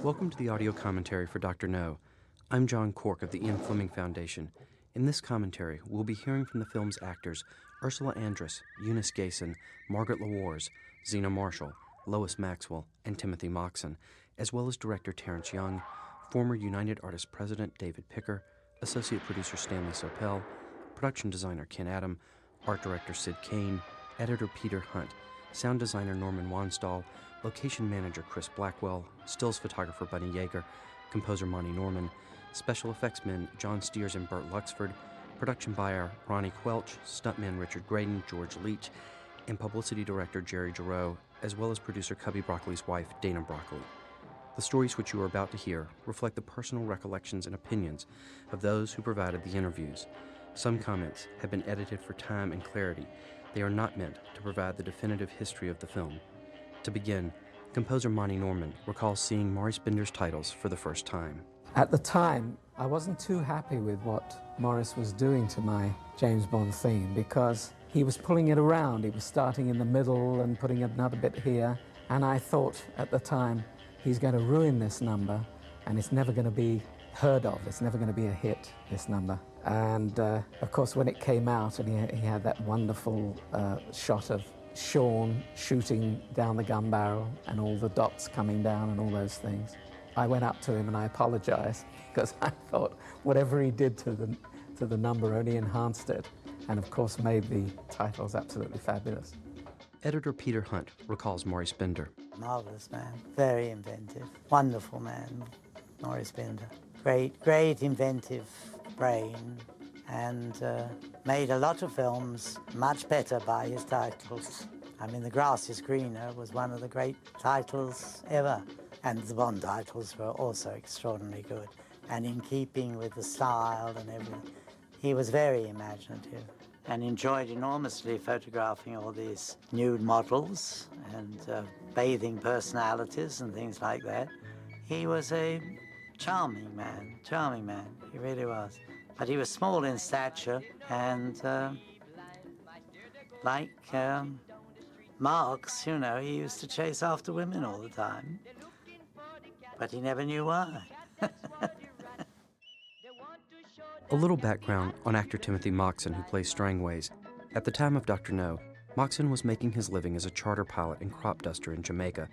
Welcome to the audio commentary for Dr. No. I'm John Cork of the Ian Fleming Foundation. In this commentary, we'll be hearing from the film's actors Ursula Andress, Eunice Gayson, Margaret LaWars, Zena Marshall, Lois Maxwell, and Timothy Moxon, as well as director Terence Young, former United Artists President David Picker, associate producer Stanley Sopel, production designer Ken Adam, art director Sid Kane, editor Peter Hunt, sound designer Norman Wanstall, location manager Chris Blackwell, stills photographer Bunny Yeager, composer Monty Norman, special effects men John Steers and Burt Luxford, production buyer Ronnie Quelch, stuntman Richard Graydon, George Leach, and publicity director Jerry Giroux, as well as producer Cubby Broccoli's wife, Dana Broccoli. The stories which you are about to hear reflect the personal recollections and opinions of those who provided the interviews. Some comments have been edited for time and clarity. They are not meant to provide the definitive history of the film. To begin, composer Monty Norman recalls seeing Maurice Binder's titles for the first time. At the time, I wasn't too happy with what Maurice was doing to my James Bond theme because he was pulling it around. He was starting in the middle and putting another bit here. And I thought at the time, he's going to ruin this number and it's never going to be heard of. It's never going to be a hit, this number. And of course, when it came out and he had that wonderful shot of Sean shooting down the gun barrel and all the dots coming down and all those things, I went up to him and I apologized because I thought whatever he did to the number only enhanced it and of course made the titles absolutely fabulous. Editor Peter Hunt recalls Maurice Binder. Marvelous man, very inventive, wonderful man, Maurice Binder. Great inventive brain, and made a lot of films much better by his titles. I mean, The Grass is Greener was one of the great titles ever, and the Bond titles were also extraordinarily good, and in keeping with the style and everything. He was very imaginative and enjoyed enormously photographing all these nude models and bathing personalities and things like that. He was a charming man, he really was. But he was small in stature and like Marx, you know, he used to chase after women all the time, but he never knew why. A little background on actor Timothy Moxon, who plays Strangways. At the time of Dr. No, Moxon was making his living as a charter pilot and crop duster in Jamaica.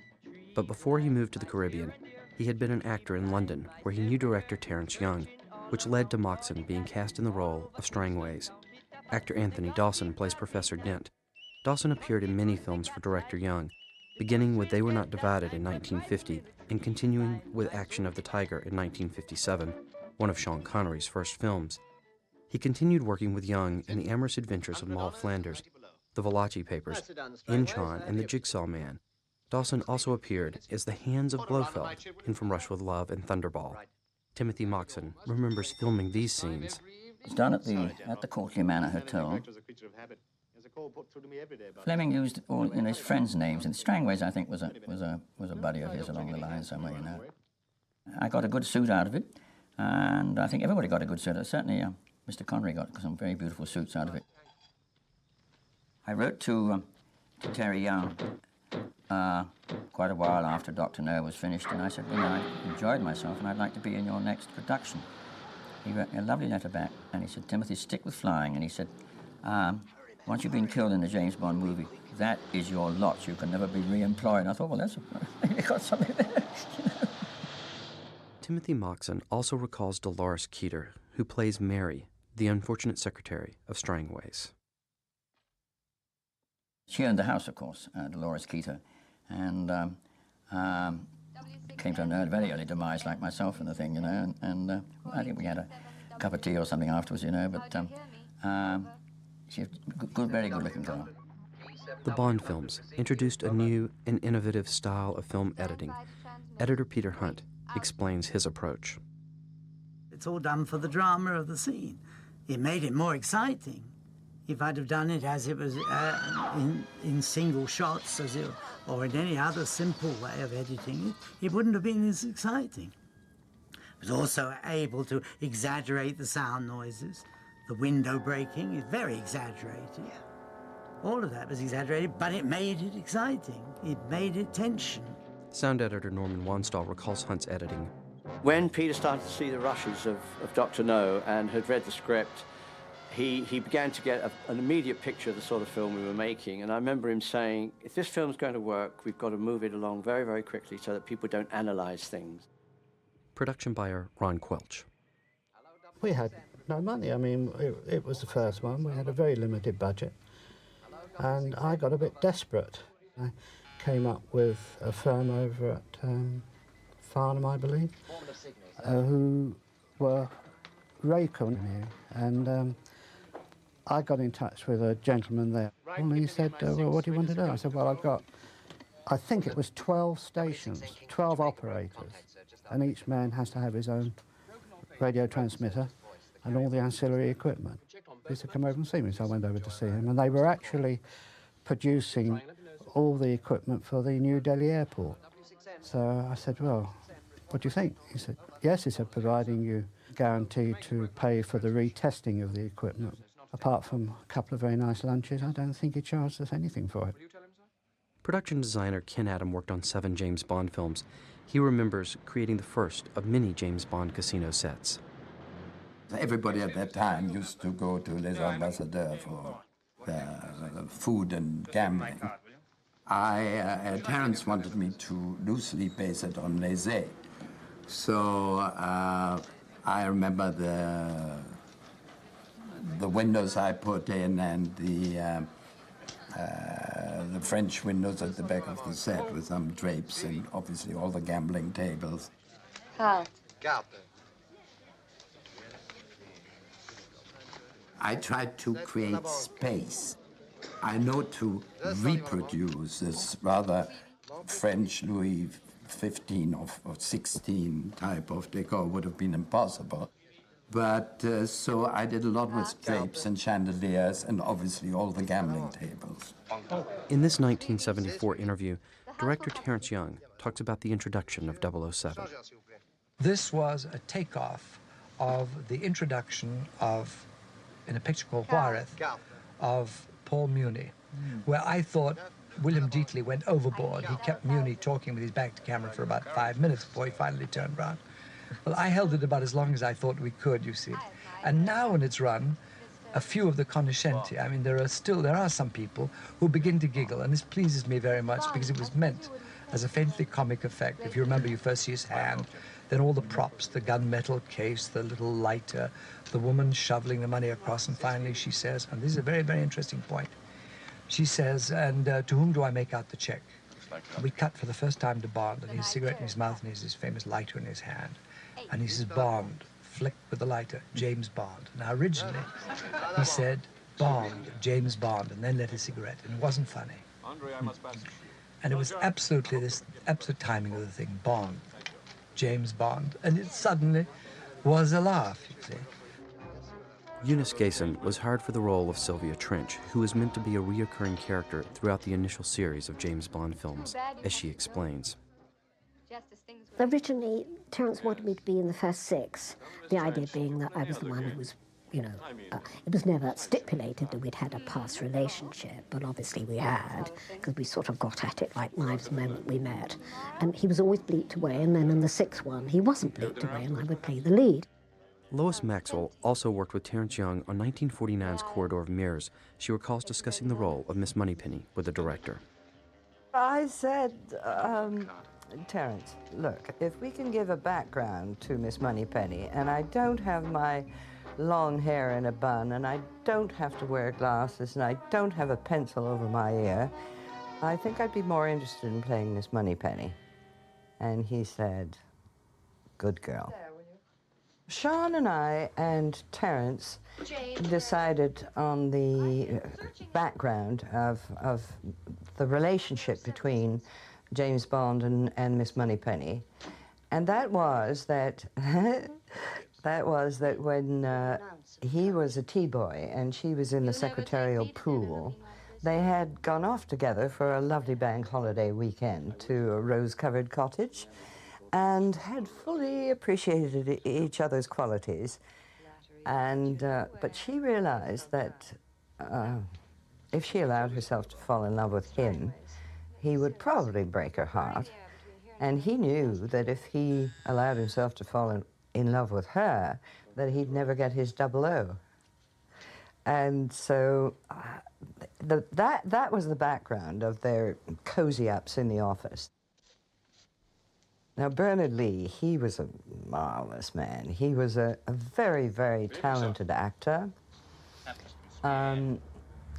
But before he moved to the Caribbean, he had been an actor in London, where he knew director Terence Young, which led to Moxon being cast in the role of Strangways. Actor Anthony Dawson plays Professor Dent. Dawson appeared in many films for director Young, beginning with They Were Not Divided in 1950 and continuing with Action of the Tiger in 1957, one of Sean Connery's first films. He continued working with Young in The Amorous Adventures of Moll Flanders, The Valachi Papers, Inchon, and The Jigsaw Man. Dawson also appeared as the Hands of Blofeld in From Russia with Love and Thunderball. Timothy Moxon remembers filming these scenes. It was done at the Courtly Manor Hotel. Fleming used all his friends' names, and Strangways, I think, was a buddy of his along the line somewhere, you know. I got a good suit out of it, and I think everybody got a good suit. Certainly, Mr. Connery got some very beautiful suits out of it. I wrote to Terry Young quite a while after Dr. No was finished, and I said, you know, I enjoyed myself and I'd like to be in your next production. He wrote me a lovely letter back, and he said, Timothy, stick with flying. And he said, once you've been killed in a James Bond movie, that is your lot. You can never be re-employed. And I thought, well, that's you got something there. Timothy Moxon also recalls Dolores Keeter, who plays Mary, the unfortunate secretary of Strangways. She owned the house, of course, Dolores Keeter, and came to a very early demise like myself and the thing, you know, and I think we had a cup of tea or something afterwards, you know, but she was a very good-looking girl. The Bond films introduced a new and innovative style of film editing. Editor Peter Hunt explains his approach. It's all done for the drama of the scene. It made it more exciting. If I'd have done it as it was in single shots, or in any other simple way of editing it, it wouldn't have been as exciting. It was also able to exaggerate the sound noises. The window breaking is very exaggerated. All of that was exaggerated, but it made it exciting. It made it tension. Sound editor Norman Wanstall recalls Hunt's editing. When Peter started to see the rushes of Dr. No and had read the script, he began to get an immediate picture of the sort of film we were making. And I remember him saying, if this film's going to work, we've got to move it along very, very quickly so that people don't analyze things. Production buyer Ron Quelch. We had no money. I mean, it was the first one. We had a very limited budget. And I got a bit desperate. I came up with a firm over at Farnham, I believe, who were Raycon. And I got in touch with a gentleman there. And he said, well, what do you want to do? I said, well, I've got, I think it was 12 stations, 12 operators, and each man has to have his own radio transmitter and all the ancillary equipment. He said, come over and see me. So I went over to see him, and they were actually producing all the equipment for the New Delhi airport. So I said, well, what do you think? He said, yes, he said, providing you guarantee to pay for the retesting of the equipment. Apart from a couple of very nice lunches, I don't think he charged us anything for it. Production designer Ken Adam worked on 7 James Bond films. He remembers creating the first of many James Bond casino sets. Everybody at that time used to go to Les Ambassadeurs for food and gambling. Terence wanted me to loosely base it on Les A. So I remember the windows I put in and the French windows at the back of the set with some drapes and obviously all the gambling tables. I tried to create space. I know to reproduce this rather French Louis XV or 16 type of decor would have been impossible. But so I did a lot with drapes and chandeliers and obviously all the gambling tables. In this 1974 interview, director Terence Young talks about the introduction of 007. This was a takeoff of the introduction of, in a picture called Quarrel, of Paul Muni, where I thought William Deatley went overboard. He kept Muni talking with his back to camera for about 5 minutes before he finally turned around. Well, I held it about as long as I thought we could, you see. And now when it's run, a few of the cognoscenti, I mean, there are some people who begin to giggle, and this pleases me very much because it was meant as a faintly comic effect. If you remember, you first see his hand, then all the props, the gunmetal case, the little lighter, the woman shoveling the money across, and finally she says, and this is a very, very interesting point, she says, and to whom do I make out the check? And we cut for the first time to Bond, and he has a cigarette in his mouth, and he has his famous lighter in his hand. And he says, Bond, flick with the lighter, James Bond. Now, originally, he said, Bond, James Bond, and then lit a cigarette, and it wasn't funny. And it was absolutely this absolute timing of the thing, Bond, James Bond, and it suddenly was a laugh, you see. Eunice Gayson was hired for the role of Sylvia Trench, who was meant to be a reoccurring character throughout the initial series of James Bond films, as she explains. Originally, Terence wanted me to be in the first 6, the idea being that I was the one who was, you know, it was never stipulated that we'd had a past relationship, but obviously we had, because we sort of got at it like knives the moment we met. And he was always bleeped away, and then in the 6th one, he wasn't bleeped away, and I would play the lead. Lois Maxwell also worked with Terence Young on 1949's Corridor of Mirrors. She recalls discussing the role of Miss Moneypenny with the director. I said, Terence, look, if we can give a background to Miss Moneypenny, and I don't have my long hair in a bun, and I don't have to wear glasses, and I don't have a pencil over my ear, I think I'd be more interested in playing Miss Moneypenny. And he said, good girl. Sean and I and Terence decided on the background of the relationship between James Bond and Miss Moneypenny, and that was that when he was a tea-boy and she was in the secretarial pool, they had gone off together for a lovely bank holiday weekend to a rose-covered cottage, and had fully appreciated each other's qualities, and but she realized that if she allowed herself to fall in love with him, he would probably break her heart, And he knew that if he allowed himself to fall in love with her, that he'd never get his 00. And so that was the background of their cozy-ups in the office. Now, Bernard Lee, he was a marvelous man. He was a very, very talented actor.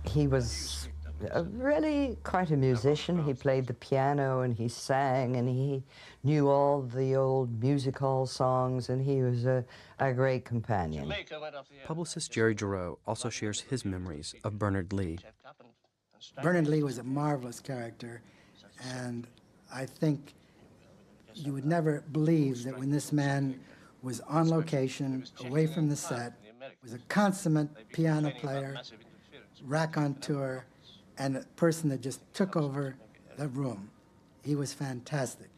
He was really quite a musician. He played the piano and he sang and he knew all the old music hall songs, and he was a great companion. Publicist Jerry Giroux also shares his memories of Bernard Lee. Bernard Lee was a marvelous character, and I think you would never believe that when this man was on location, away from the set, was a consummate piano player, raconteur, and a person that just took over the room. He was fantastic.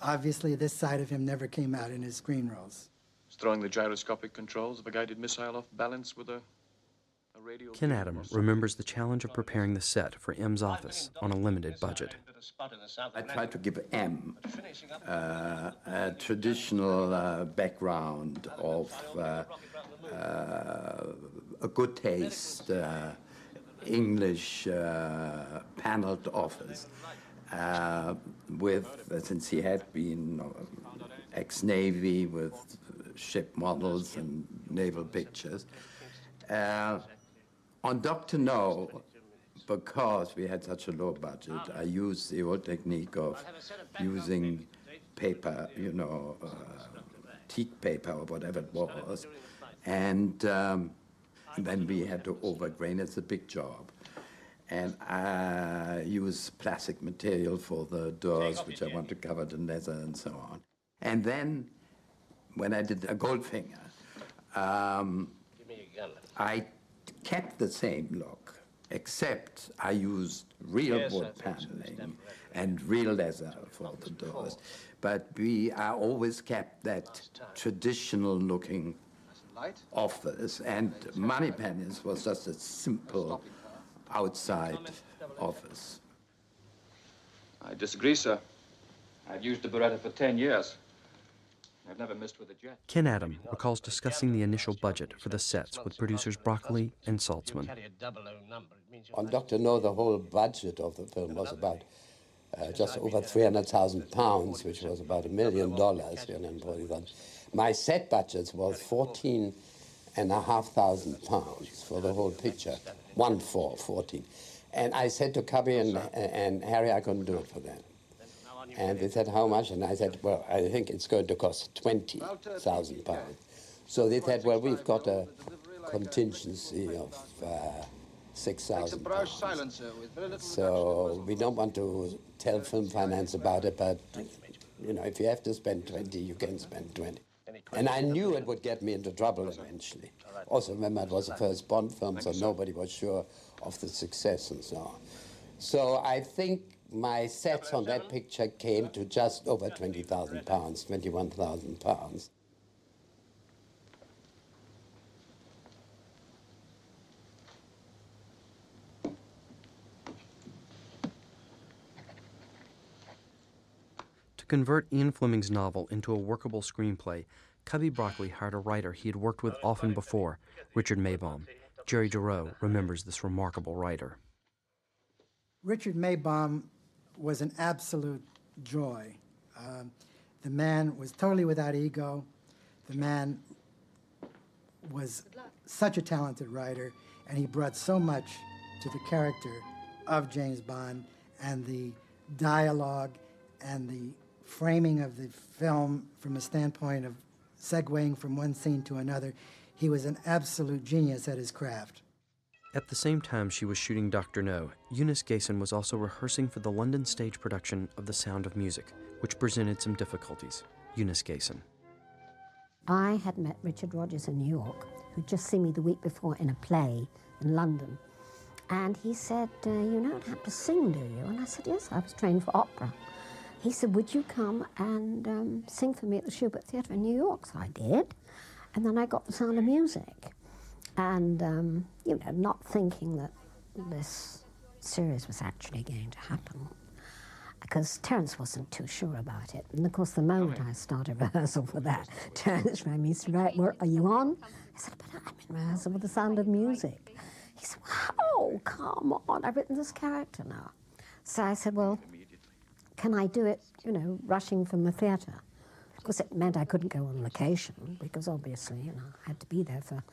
Obviously, this side of him never came out in his screen roles. Throwing the gyroscopic controls of a guided missile off balance with a radio... Ken Adam remembers the challenge of preparing the set for M's office on a limited budget. I tried to give M a traditional background of a good taste, English paneled office since he had been ex-Navy with ship models and naval pictures. On Dr. No, because we had such a low budget, I used the old technique of using paper, teak paper or whatever it was, and then we had to overgrain. It's a big job. And I use plastic material for the doors, which I want to cover in leather and so on. And then, when I did a Goldfinger, I kept the same look, except I used real wood paneling and real leather for the doors. But I always kept that traditional-looking office, and Moneypenny's was just a simple outside office. I disagree, sir. I've used the Beretta for 10 years. I've never missed with a jet. Ken Adam recalls discussing the initial budget for the sets with producers Broccoli and Saltzman. On Dr. No, the whole budget of the film was about just over £300,000, which was about $1 million. My set budget was £14,500 for the whole picture, 14. And I said to Cubby and Harry, I couldn't do it for them. And they said, how much? And I said, well, I think it's going to cost £20,000. So they said, well, we've got a contingency of £6,000. So we don't want to tell Film Finance about it, but if you have to spend 20, you can spend 20. And I knew it would get me into trouble eventually. Also, remember, it was the first Bond film, so nobody was sure of the success and so on. So I think my sets on that picture came to just over £20,000, £21,000. To convert Ian Fleming's novel into a workable screenplay, Cubby Broccoli hired a writer he had worked with often before, Richard Maybaum. Jerry Giroux remembers this remarkable writer. Richard Maybaum was an absolute joy. The man was totally without ego. The man was such a talented writer, and he brought so much to the character of James Bond and the dialogue and the framing of the film from a standpoint of segueing from one scene to another. He was an absolute genius at his craft. At the same time she was shooting Dr. No, Eunice Gayson was also rehearsing for the London stage production of The Sound of Music, which presented some difficulties. Eunice Gayson. I had met Richard Rogers in New York, who'd just seen me the week before in a play in London. And he said, you don't have to sing, do you? And I said, yes, I was trained for opera. He said, would you come and sing for me at the Shubert Theatre in New York? So I did. And then I got The Sound of Music. And, not thinking that this series was actually going to happen. because Terence wasn't too sure about it. And of course, the moment I started rehearsal for that, Terence rang me and said, right, are you on? I said, but I'm in rehearsal with The Sound of Music. He said, oh, come on, I've written this character now. So I said, well, can I do it, you know, rushing from the theatre? Of course, it meant I couldn't go on location because obviously, you know, I had to be there for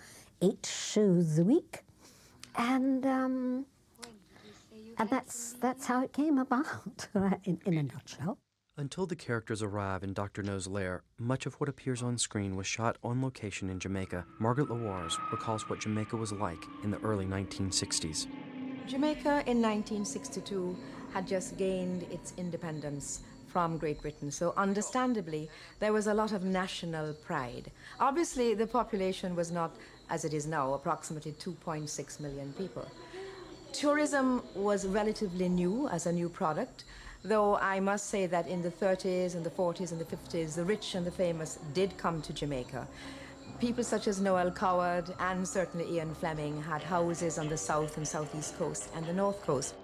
8 shows a week. And that's how it came about, in a nutshell. Until the characters arrive in Dr. No's lair, much of what appears on screen was shot on location in Jamaica. Margaret Lawars recalls what Jamaica was like in the early 1960s. Jamaica in 1962 had just gained its independence from Great Britain, so understandably there was a lot of national pride. Obviously the population was not as it is now, approximately 2.6 million people. Tourism was relatively new as a new product, though I must say that in the 30s and the 40s and the 50s, the rich and the famous did come to Jamaica. People such as Noel Coward and certainly Ian Fleming had houses on the south and southeast coast and the north coast.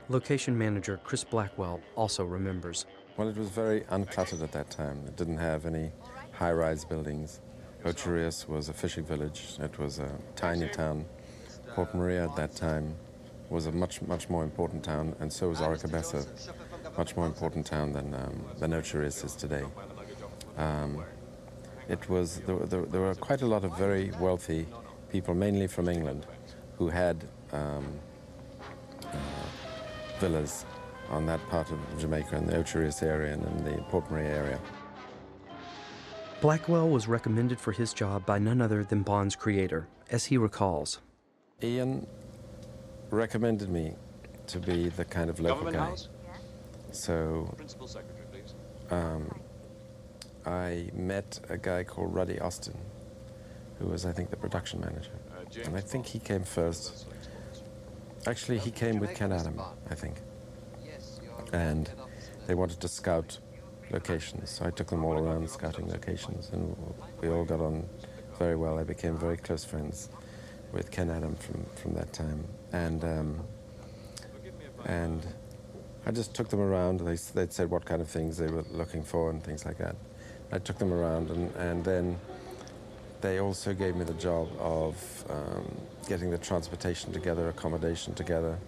Location manager Chris Blackwell also remembers. Well, it was very uncluttered at that time. It didn't have any high-rise buildings. Ocherius was a fishing village. It was a tiny town. Port Maria at that time was a much more important town, and so was Oricabessa, much more important town than Ocherius is today. There were quite a lot of very wealthy people, mainly from England, who had villas on that part of Jamaica, in the Ocherius area and in the Port Maria area. Blackwell was recommended for his job by none other than Bond's creator, as he recalls. Ian recommended me to be the kind of local guy. So I met a guy called Ruddy Austin, who was, I think, the production manager. And I think he came first. Actually, he came with Ken Adam, I think. And they wanted to scout locations, so I took them all around scouting locations, and we all got on very well. I became very close friends with Ken Adam from that time, and I just took them around. They'd said what kind of things they were looking for and things like that. I took them around, and then they also gave me the job of getting the transportation together, accommodation together,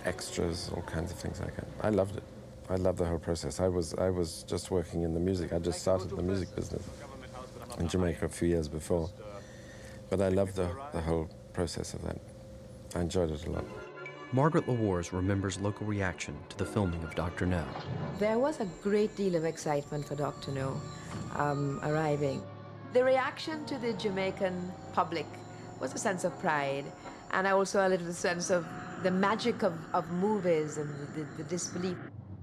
extras, all kinds of things like that. I loved it. I loved the whole process. I was just working in the music. I just started the music business in Jamaica a few years before. But I loved the whole process of that. I enjoyed it a lot. Margaret Lawars remembers local reaction to the filming of Dr. No. There was a great deal of excitement for Dr. No arriving. The reaction to the Jamaican public was a sense of pride, and also a little sense of the magic of movies and the disbelief.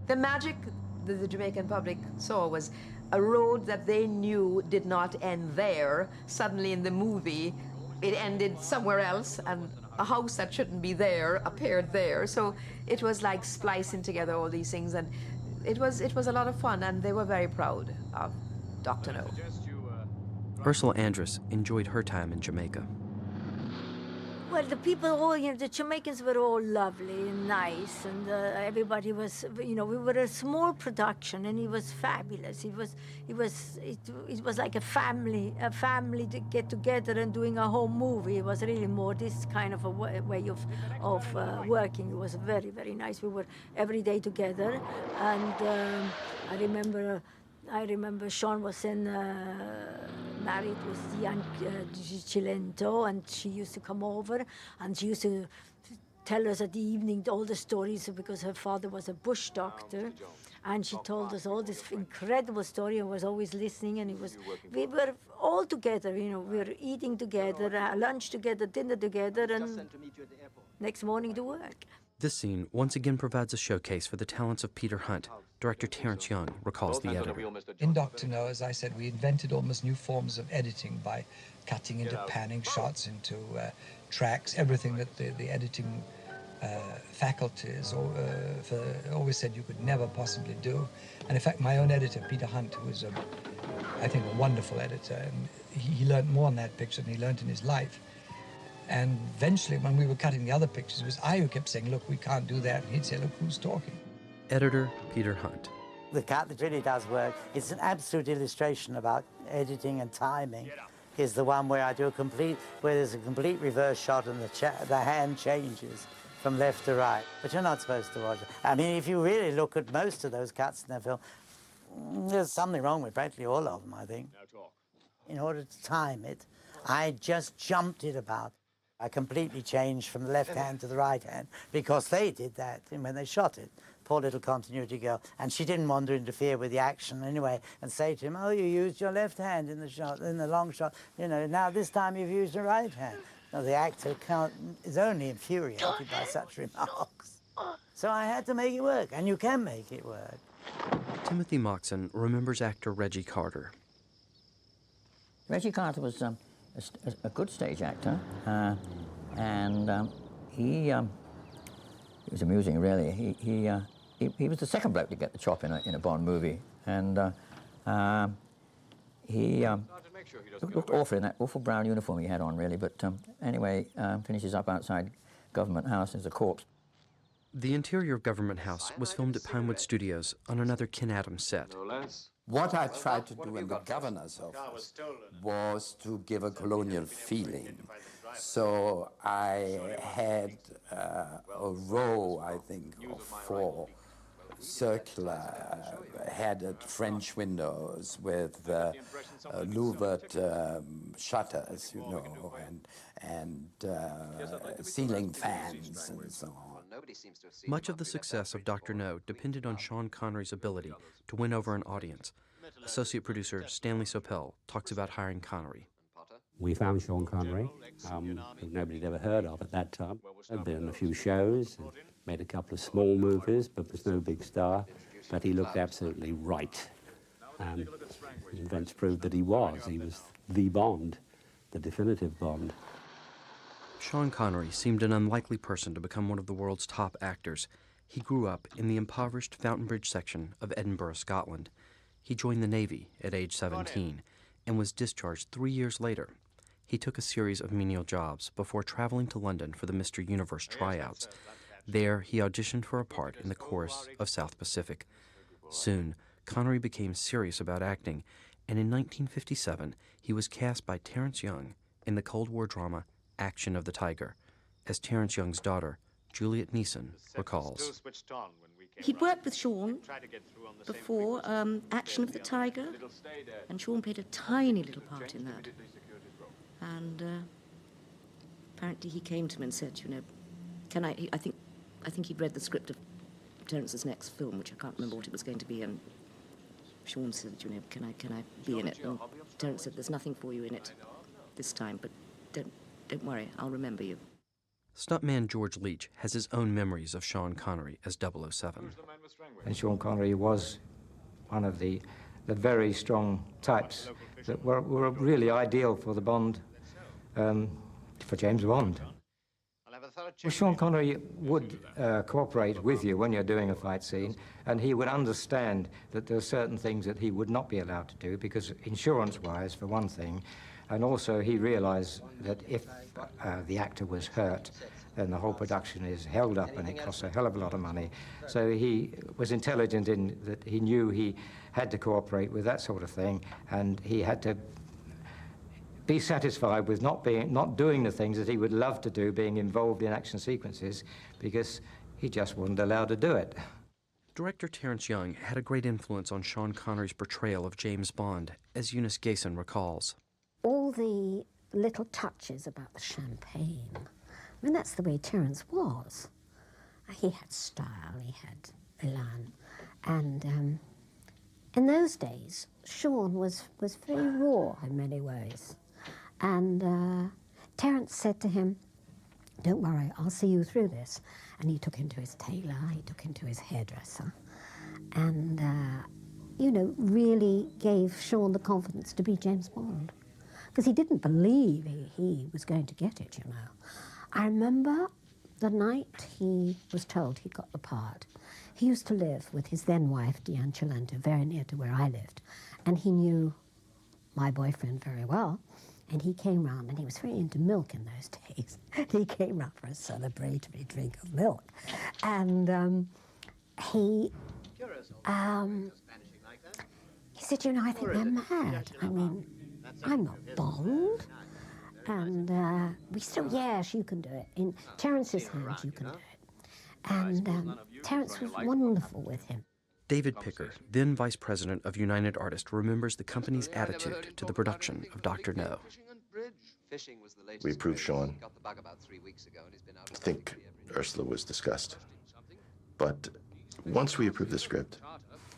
The magic that the Jamaican public saw was a road that they knew did not end there. Suddenly in the movie, it ended somewhere else, and a house that shouldn't be there appeared there. So it was like splicing together all these things, and it was a lot of fun, and they were very proud of Dr. No. Ursula Andress enjoyed her time in Jamaica. Well, the people, all, you know, the Jamaicans were all lovely and nice, and everybody was, you know, we were a small production, and it was fabulous. It was like a family to get together and doing a whole movie. It was really more this kind of a way of working. It was very, very nice. We were every day together, and I remember Sean was married with the young Cilento, and she used to come over, and she used to tell us at the evening all the stories, because her father was a bush doctor, and she told us all this incredible story and was always listening, and we were all together, you know, we were eating together, lunch together, dinner together, and next morning to work. This scene once again provides a showcase for the talents of Peter Hunt. Director Terence Young recalls the editor. In Dr. No, as I said, we invented almost new forms of editing by cutting into panning shots, into tracks, everything that the editing faculties always said you could never possibly do. And in fact, my own editor, Peter Hunt, who was, I think, a wonderful editor, and he learned more on that picture than he learned in his life. And eventually, when we were cutting the other pictures, it was I who kept saying, look, we can't do that. And he'd say, look, who's talking? Editor Peter Hunt. The cut that really does work, it's an absolute illustration about editing and timing, is the one where I do where there's a complete reverse shot and the hand changes from left to right. But you're not supposed to watch it. I mean, if you really look at most of those cuts in the film, there's something wrong with practically all of them, I think. In order to time it, I just jumped it about. I completely changed from the left hand to the right hand because they did that when they shot it. Poor little continuity girl. And she didn't want to interfere with the action anyway and say to him, oh, you used your left hand in the shot, in the long shot. You know, now this time you've used the right hand. Now, the actor is only infuriated by such remarks. So I had to make it work, and you can make it work. Timothy Moxon remembers actor Reggie Carter. Reggie Carter was a good stage actor, and he was amusing, really. He was the second bloke to get the chop in a Bond movie, and he looked awful in that awful brown uniform he had on, really. But anyway, finishes up outside Government House as a corpse. The interior of Government House was filmed at Pinewood Studios on another Ken Adams set. What I tried to do in the governor's office was to give a colonial feeling. So I had a row, I think, of 4 circular headed French windows with louvered shutters, you know, and ceiling fans and so on. Much of the success of Dr. No depended on Sean Connery's ability to win over an audience. Associate producer Stanley Sopel talks about hiring Connery. We found Sean Connery, who nobody had ever heard of at that time. Had been in a few shows, made a couple of small movies, but was no big star. But he looked absolutely right. Events proved that he was the Bond, the definitive Bond. Sean Connery seemed an unlikely person to become one of the world's top actors. He grew up in the impoverished Fountainbridge section of Edinburgh, Scotland. He joined the Navy at age 17 and was discharged 3 years later. He took a series of menial jobs before traveling to London for the Mr. Universe tryouts. There, he auditioned for a part in the chorus of South Pacific. Soon, Connery became serious about acting, and in 1957, he was cast by Terence Young in the Cold War drama Action of the Tiger, as Terence Young's daughter, Juliet Neeson, recalls. He'd worked with Sean before Action of the Tiger, and Sean played a tiny little part in that. And apparently he came to me and said, you know, can I think he'd read the script of Terence's next film, which I can't remember what it was going to be, and Sean said, you know, can I be in it? And Terence said, there's nothing for you in it this time, but don't worry, I'll remember you. Stuntman George Leach has his own memories of Sean Connery as 007. And Sean Connery was one of the very strong types that were really ideal for the Bond, for James Bond. Well, Sean Connery would cooperate with you when you're doing a fight scene, and he would understand that there are certain things that he would not be allowed to do, because insurance-wise, for one thing, and also he realized that if the actor was hurt, then the whole production is held up and it costs a hell of a lot of money. So he was intelligent in that he knew he had to cooperate with that sort of thing, and he had to be satisfied with not doing the things that he would love to do, being involved in action sequences, because he just wasn't allowed to do it. Director Terence Young had a great influence on Sean Connery's portrayal of James Bond, as Eunice Gayson recalls. All the little touches about the champagne, I mean, that's the way Terence was. He had style, he had elan, and in those days, Sean was very raw in many ways. And Terence said to him, don't worry, I'll see you through this. And he took him to his tailor, he took him to his hairdresser, and, you know, really gave Sean the confidence to be James Bond. Because he didn't believe he was going to get it, you know. I remember the night he was told he got the part. He used to live with his then wife, Diane Chalenta, very near to where I lived. And he knew my boyfriend very well. And he came round, and he was very into milk in those days. He came round for a celebratory drink of milk. And he said, you know, I think they're mad. I mean, I'm not Bond. And we still, yes, you can do it. In Terence's hands, you can do it. And Terence was wonderful with him. David Picker, then vice president of United Artists, remembers the company's attitude to the production of Dr. No. We approved Sean. I think Ursula was discussed. But once we approved the script,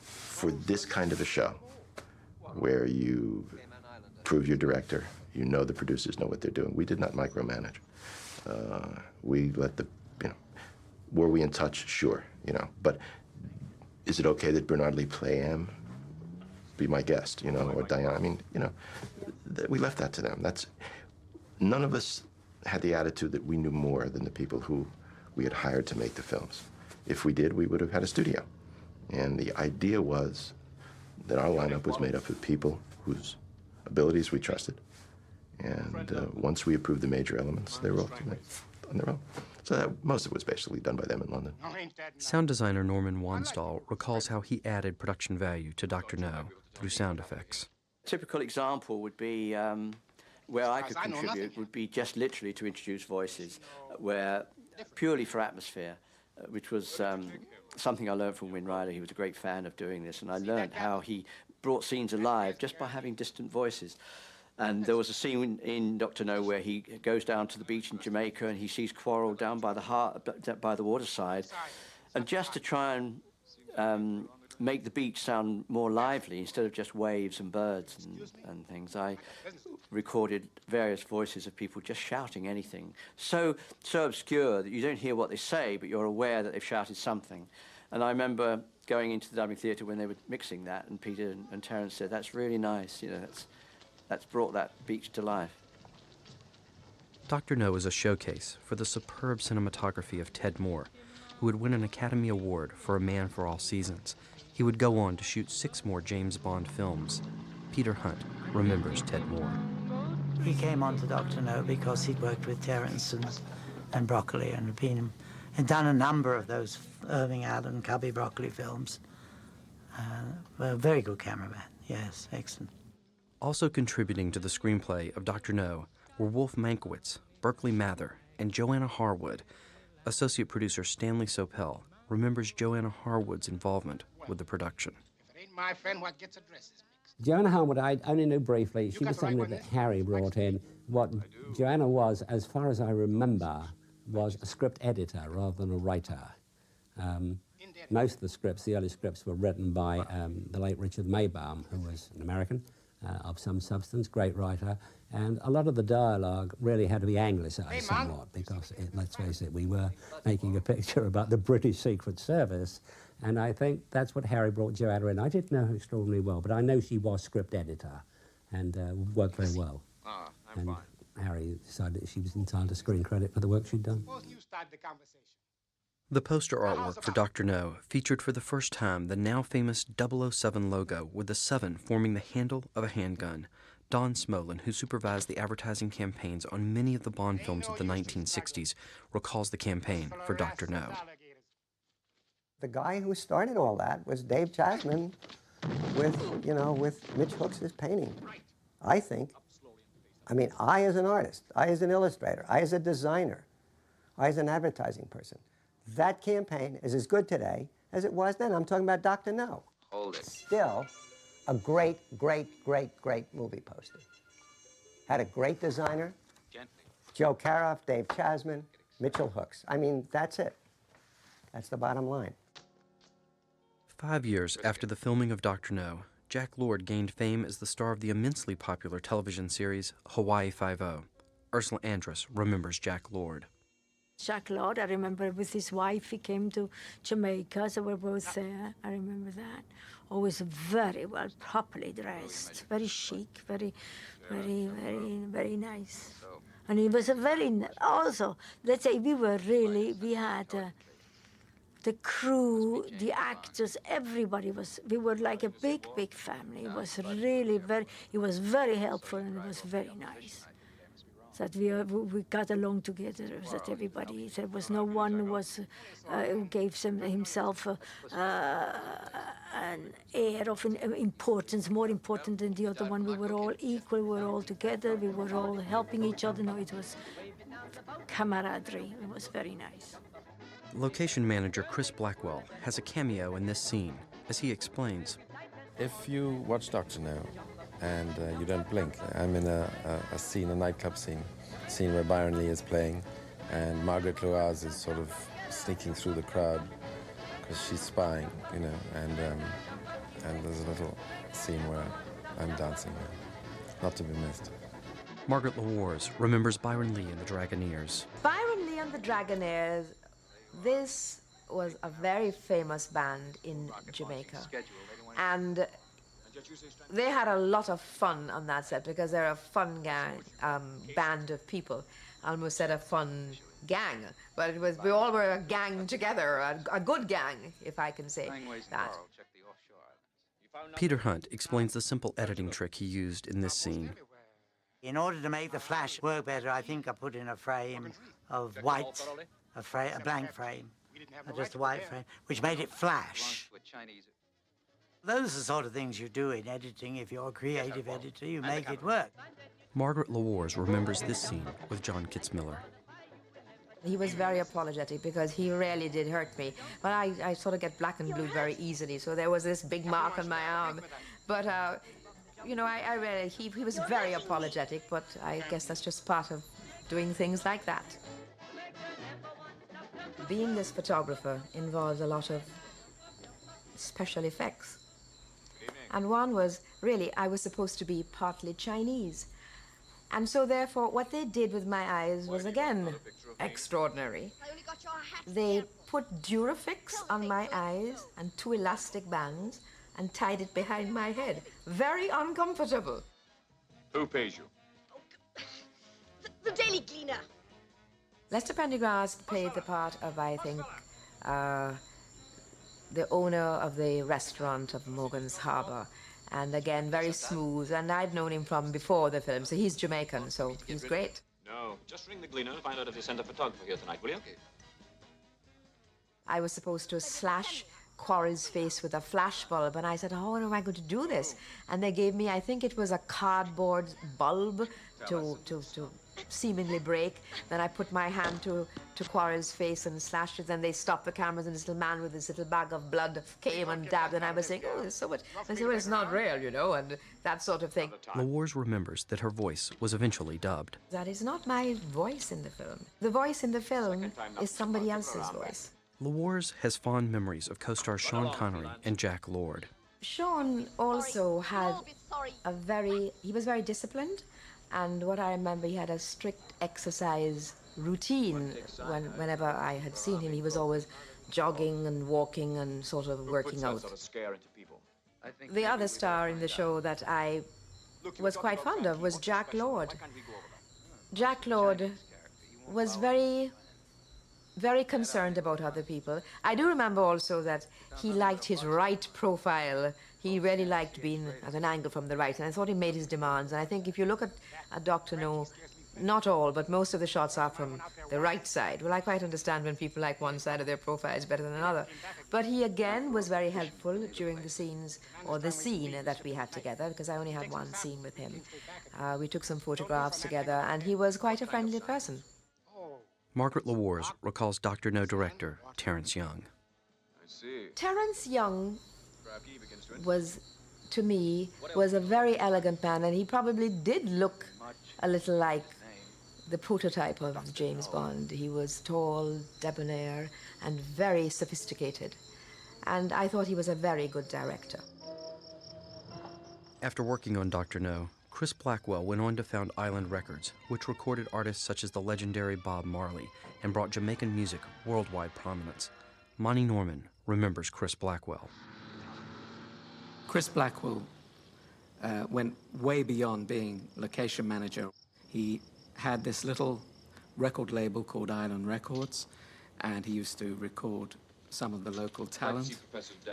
for this kind of a show, where you prove your director, you know the producers know what they're doing, we did not micromanage. We let the, you know, were we in touch? Sure, you know, but is it okay that Bernard Lee play M? Be my guest, you know, or Diane? I mean, you know, we left that to them. None of us had the attitude that we knew more than the people who we had hired to make the films. If we did, we would have had a studio. And the idea was that our lineup was made up of people whose abilities we trusted. And once we approved the major elements, they were off on their own. So most of it was basically done by them in London. Sound designer Norman Wanstall recalls how he added production value to Dr. No through sound effects. A typical example would be where I could contribute would be just literally to introduce voices, where purely for atmosphere, which was something I learned from Win Ryder. He was a great fan of doing this, and I learned how he brought scenes alive just by having distant voices. And there was a scene in Dr. No where he goes down to the beach in Jamaica and he sees Quarrel down by the waterside. And just to try and make the beach sound more lively instead of just waves and birds and things, I recorded various voices of people just shouting anything. So obscure that you don't hear what they say, but you're aware that they've shouted something. And I remember going into the dubbing theatre when they were mixing that, and Peter and Terence said, "That's really nice, you know, that's brought that beach to life." Dr. No is a showcase for the superb cinematography of Ted Moore, who would win an Academy Award for A Man for All Seasons. He would go on to shoot 6 more James Bond films. Peter Hunt remembers Ted Moore. He came on to Dr. No because he'd worked with Terence and Broccoli and done a number of those Irving Allen, Cubby Broccoli films. A very good cameraman, yes, excellent. Also contributing to the screenplay of Dr. No were Wolf Mankiewicz, Berkeley Mather, and Joanna Harwood. Associate producer Stanley Sopel remembers Joanna Harwood's involvement with the production. If it ain't my friend, what gets addresses? Joanna Harwood, I only knew briefly. She was somebody that Harry brought in. What Joanna was, as far as I remember, was a script editor rather than a writer. Most of the scripts, the early scripts, were written by the late Richard Maybaum, who was an American of some substance, great writer, and a lot of the dialogue really had to be anglicised somewhat because, let's face it, we were making a picture about the British Secret Service, and I think that's what Harry brought Joanna in. I didn't know her extraordinarily well, but I know she was script editor and worked very well. And Harry decided that she was entitled to screen credit for the work she'd done. The poster artwork for Dr. No featured for the first time the now famous 007 logo with the 7 forming the handle of a handgun. Don Smolin, who supervised the advertising campaigns on many of the Bond films of the 1960s, recalls the campaign for Dr. No. The guy who started all that was Dave Chasman with Mitch Hooks' painting, I think. I mean, I as an artist, I as an illustrator, I as a designer, I as an advertising person. That campaign is as good today as it was then. I'm talking about Dr. No. Hold it. Still a great, great, great, great movie poster. Had a great designer, Joe Karoff, Dave Chasman, Mitchell Hooks. I mean, that's it. That's the bottom line. 5 years after the filming of Dr. No, Jack Lord gained fame as the star of the immensely popular television series Hawaii Five-0. Ursula Andress remembers Jack Lord. Jack Lord, I remember with his wife, he came to Jamaica, so we were both there. I remember that. Always very well, properly dressed, very chic, very nice. And he was also, let's say we had the crew, the actors, everybody we were like a big, big family. It was really he was very helpful and it was very nice. that we got along together, that everybody, there was no one who gave himself an air of importance, more important than the other one. We were all equal, we were all together, we were all helping each other. No, it was camaraderie. It was very nice. Location manager Chris Blackwell has a cameo in this scene, as he explains. If you watch Dr. No and you don't blink, I'm in a scene, a nightclub scene where Byron Lee is playing, and Margaret Loaz is sort of sneaking through the crowd because she's spying, you know, and there's a little scene where I'm dancing there, not to be missed. Margaret Loaz remembers Byron Lee and the Dragoneers. Byron Lee and the Dragoneers, this was a very famous band in Jamaica. And they had a lot of fun on that set because they're a fun band of people. I almost said a fun gang, but it was, we all were a gang together, a good gang, if I can say that. Peter Hunt explains the simple editing trick he used in this scene. In order to make the flash work better, I think I put in a frame of white, a blank frame, just a white frame, which made it flash. Those are the sort of things you do in editing. If you're a creative editor, you make it work. Margaret Loaz remembers this scene with John Kitzmiller. He was very apologetic because he really did hurt me. But I sort of get black and blue very easily, so there was this big mark on my arm. But, you know, he was very apologetic, but I guess that's just part of doing things like that. Being this photographer involves a lot of special effects. And one was, really, I was supposed to be partly Chinese. And so therefore, what they did with my eyes was, again, extraordinary. They put Durafix on my eyes and 2 elastic bands and tied it behind my head. Very uncomfortable. Who pays you? The Daily Gleaner. Lester Pendergrass played the part of, I think, the owner of the restaurant of Morgan's Harbour. And again, very smooth, and I'd known him from before the film, so he's Jamaican, so he's great. No, just ring the Gleaner and find out if they send a photographer here tonight, will you? I was supposed to slash Quarrel's face with a flash bulb, and I said, how am I going to do this? And they gave me, I think it was a cardboard bulb to seemingly break. Then I put my hand to Quarrel's face and slashed it. Then they stopped the cameras, and this little man with this little bag of blood came and dabbed, and I was saying, oh, there's so much. I said, well, it's not real, you know, and that sort of thing. Loaz remembers that her voice was eventually dubbed. That is not my voice in the film. The voice in the film is somebody else's voice. Loaz has fond memories of co-stars Sean Connery and Jack Lord. Sean also had he was very disciplined, and what I remember, he had a strict exercise routine. Whenever I had seen him, he was always jogging and walking and sort of working out. The other star in the show that I was quite fond of was Jack Lord. Jack Lord was very concerned about other people. I do remember also that he liked his right profile. He really liked being at an angle from the right, and I thought he made his demands. And I think if you look at Dr. No, not all, but most of the shots are from the right side. Well, I quite understand when people like one side of their profile is better than another. But he, again, was very helpful during the scenes, or the scene that we had together, because I only had one scene with him. We took some photographs together, and he was quite a friendly person. Margaret Loaz recalls Dr. No director Terence Young. Terence Young was, to me, was a very elegant man, and he probably did look a little like the prototype of James Bond. He was tall, debonair, and very sophisticated. And I thought he was a very good director. After working on Dr. No, Chris Blackwell went on to found Island Records, which recorded artists such as the legendary Bob Marley and brought Jamaican music worldwide prominence. Monty Norman remembers Chris Blackwell. Chris Blackwell went way beyond being location manager. He had this little record label called Island Records, and he used to record some of the local talent,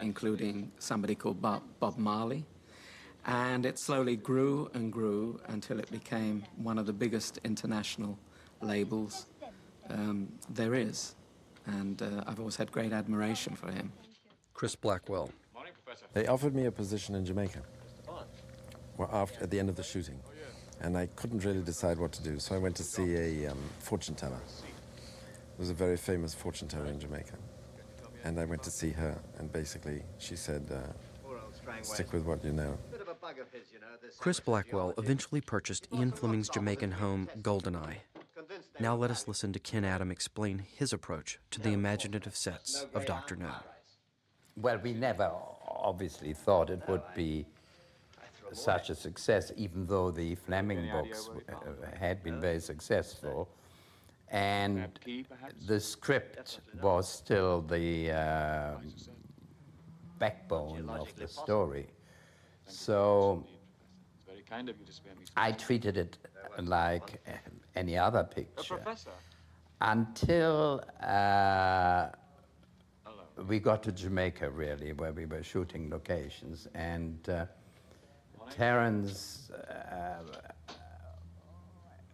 including somebody called Bob Marley. And it slowly grew and grew until it became one of the biggest international labels there is. And I've always had great admiration for him. Chris Blackwell. They offered me a position in Jamaica at the end of the shooting, and I couldn't really decide what to do, so I went to see a fortune teller. There was a very famous fortune teller in Jamaica, and I went to see her, and basically she said, stick with what you know. Chris Blackwell eventually purchased Ian Fleming's Jamaican home, Goldeneye. Now let us listen to Ken Adam explain his approach to the imaginative sets of Dr. No. Well, we never obviously thought it would be such a success, even though the Fleming books had been very successful. And the script was still the backbone of the story. So I treated it like any other picture until we got to Jamaica, really, where we were shooting locations. And Terence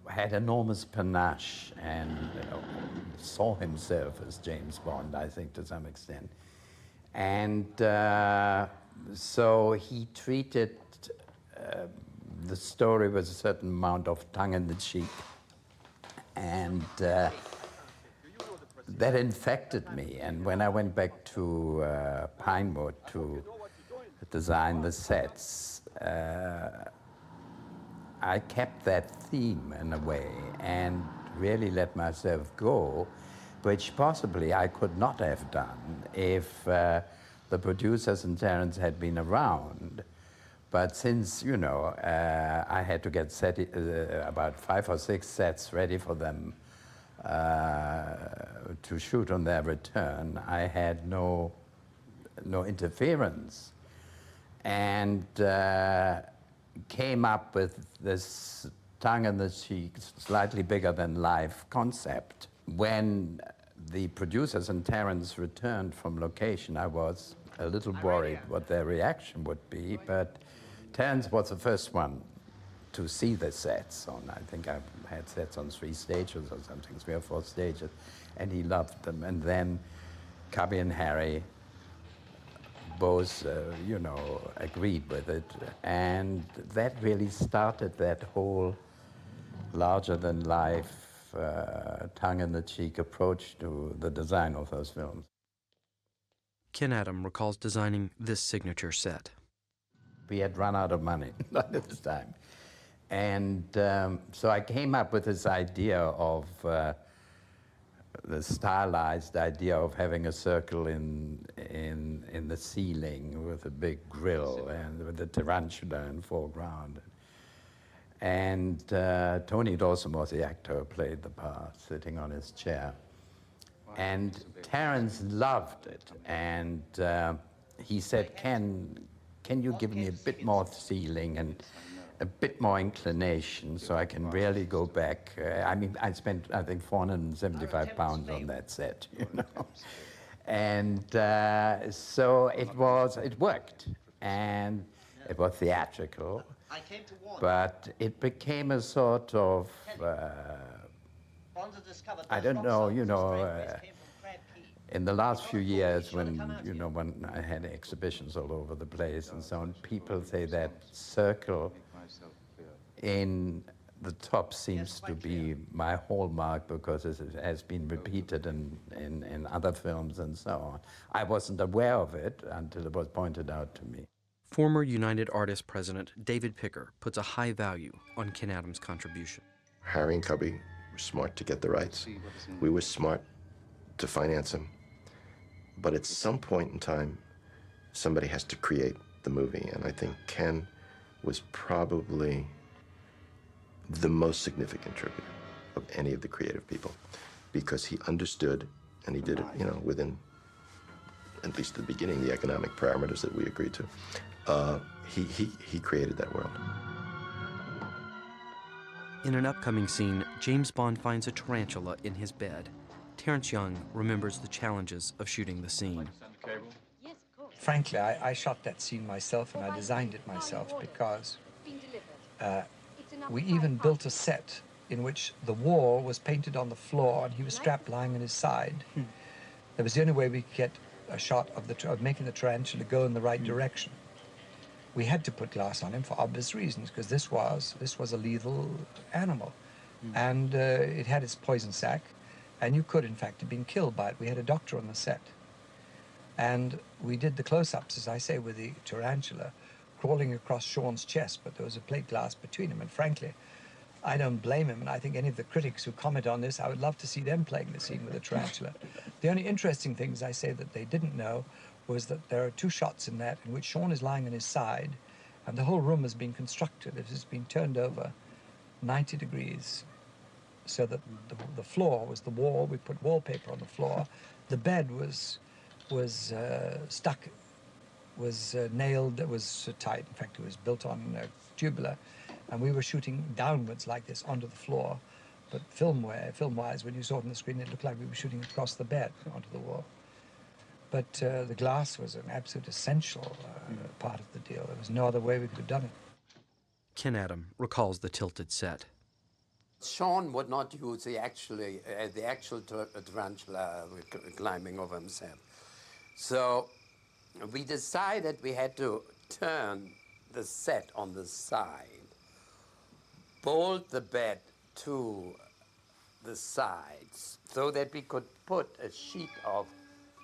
had enormous panache and saw himself as James Bond, I think, to some extent. And so he treated the story with a certain amount of tongue in the cheek. And that infected me. And when I went back to Pinewood to design the sets, I kept that theme in a way and really let myself go, which possibly I could not have done if the producers and Terence had been around. But since, you know, I had to get about 5 or 6 sets ready for them to shoot on their return, I had no interference. And came up with this tongue-in-the-cheek, slightly bigger than life concept. When the producers and Terence returned from location, I was a little worried what their reaction would be, but Terence was the first one to see the sets on. I think I had sets on 3 stages or something, 3 or 4 stages, and he loved them. And then Cubby and Harry both, you know, agreed with it. And that really started that whole larger-than-life, tongue-in-the-cheek approach to the design of those films. Ken Adam recalls designing this signature set. We had run out of money at this time. And so I came up with this idea of the stylized idea of having a circle in the ceiling with a big grill and with the tarantula in the foreground. And Tony Dawson was the actor who played the part, sitting on his chair. And Terence loved it, and he said, can you give me a bit more ceiling and a bit more inclination so I can really go back? I mean, I spent, I think, £475 on that set, you know. And so it worked, and it was theatrical, but it became a sort of, I don't know, you know, in the last few years when, you know, when I had exhibitions all over the place and so on, people say that circle in the top seems to be my hallmark because it has been repeated in other films and so on. I wasn't aware of it until it was pointed out to me. Former United Artists president David Picker puts a high value on Ken Adams' contribution. Harry and Cubby were smart to get the rights. We were smart to finance them. But at some point in time, somebody has to create the movie, and I think Ken was probably the most significant contributor of any of the creative people, because he understood, and he did it, you know, within, at least at the beginning, the economic parameters that we agreed to. He created that world. In an upcoming scene, James Bond finds a tarantula in his bed. Terence Young remembers the challenges of shooting the scene. Yes, of course. frankly, I shot that scene myself and I designed it myself because we even built a set in which the wall was painted on the floor and he was strapped lying on his side. That was the only way we could get a shot of making the tarantula go in the right direction. We had to put glass on him for obvious reasons, because this was a lethal animal. And it had its poison sac, and you could, in fact, have been killed by it. We had a doctor on the set. And we did the close-ups, as I say, with the tarantula crawling across Sean's chest, but there was a plate glass between them, and frankly, I don't blame him, and I think any of the critics who comment on this, I would love to see them playing the scene with the tarantula. The only interesting thing, as I say, that they didn't know was that there are two shots in that in which Sean is lying on his side, and the whole room has been constructed. It has been turned over 90 degrees, so that the floor was the wall. We put wallpaper on the floor. The bed was stuck, was nailed, that was tight. In fact, it was built on tubular, and we were shooting downwards like this onto the floor. But film-wise, when you saw it on the screen, it looked like we were shooting across the bed onto the wall. But the glass was an absolute essential part of the deal. There was no other way we could have done it. Ken Adam recalls the tilted set. Sean would not use the actual tarantula climbing over himself. So we decided we had to turn the set on the side, bolt the bed to the sides so that we could put a sheet of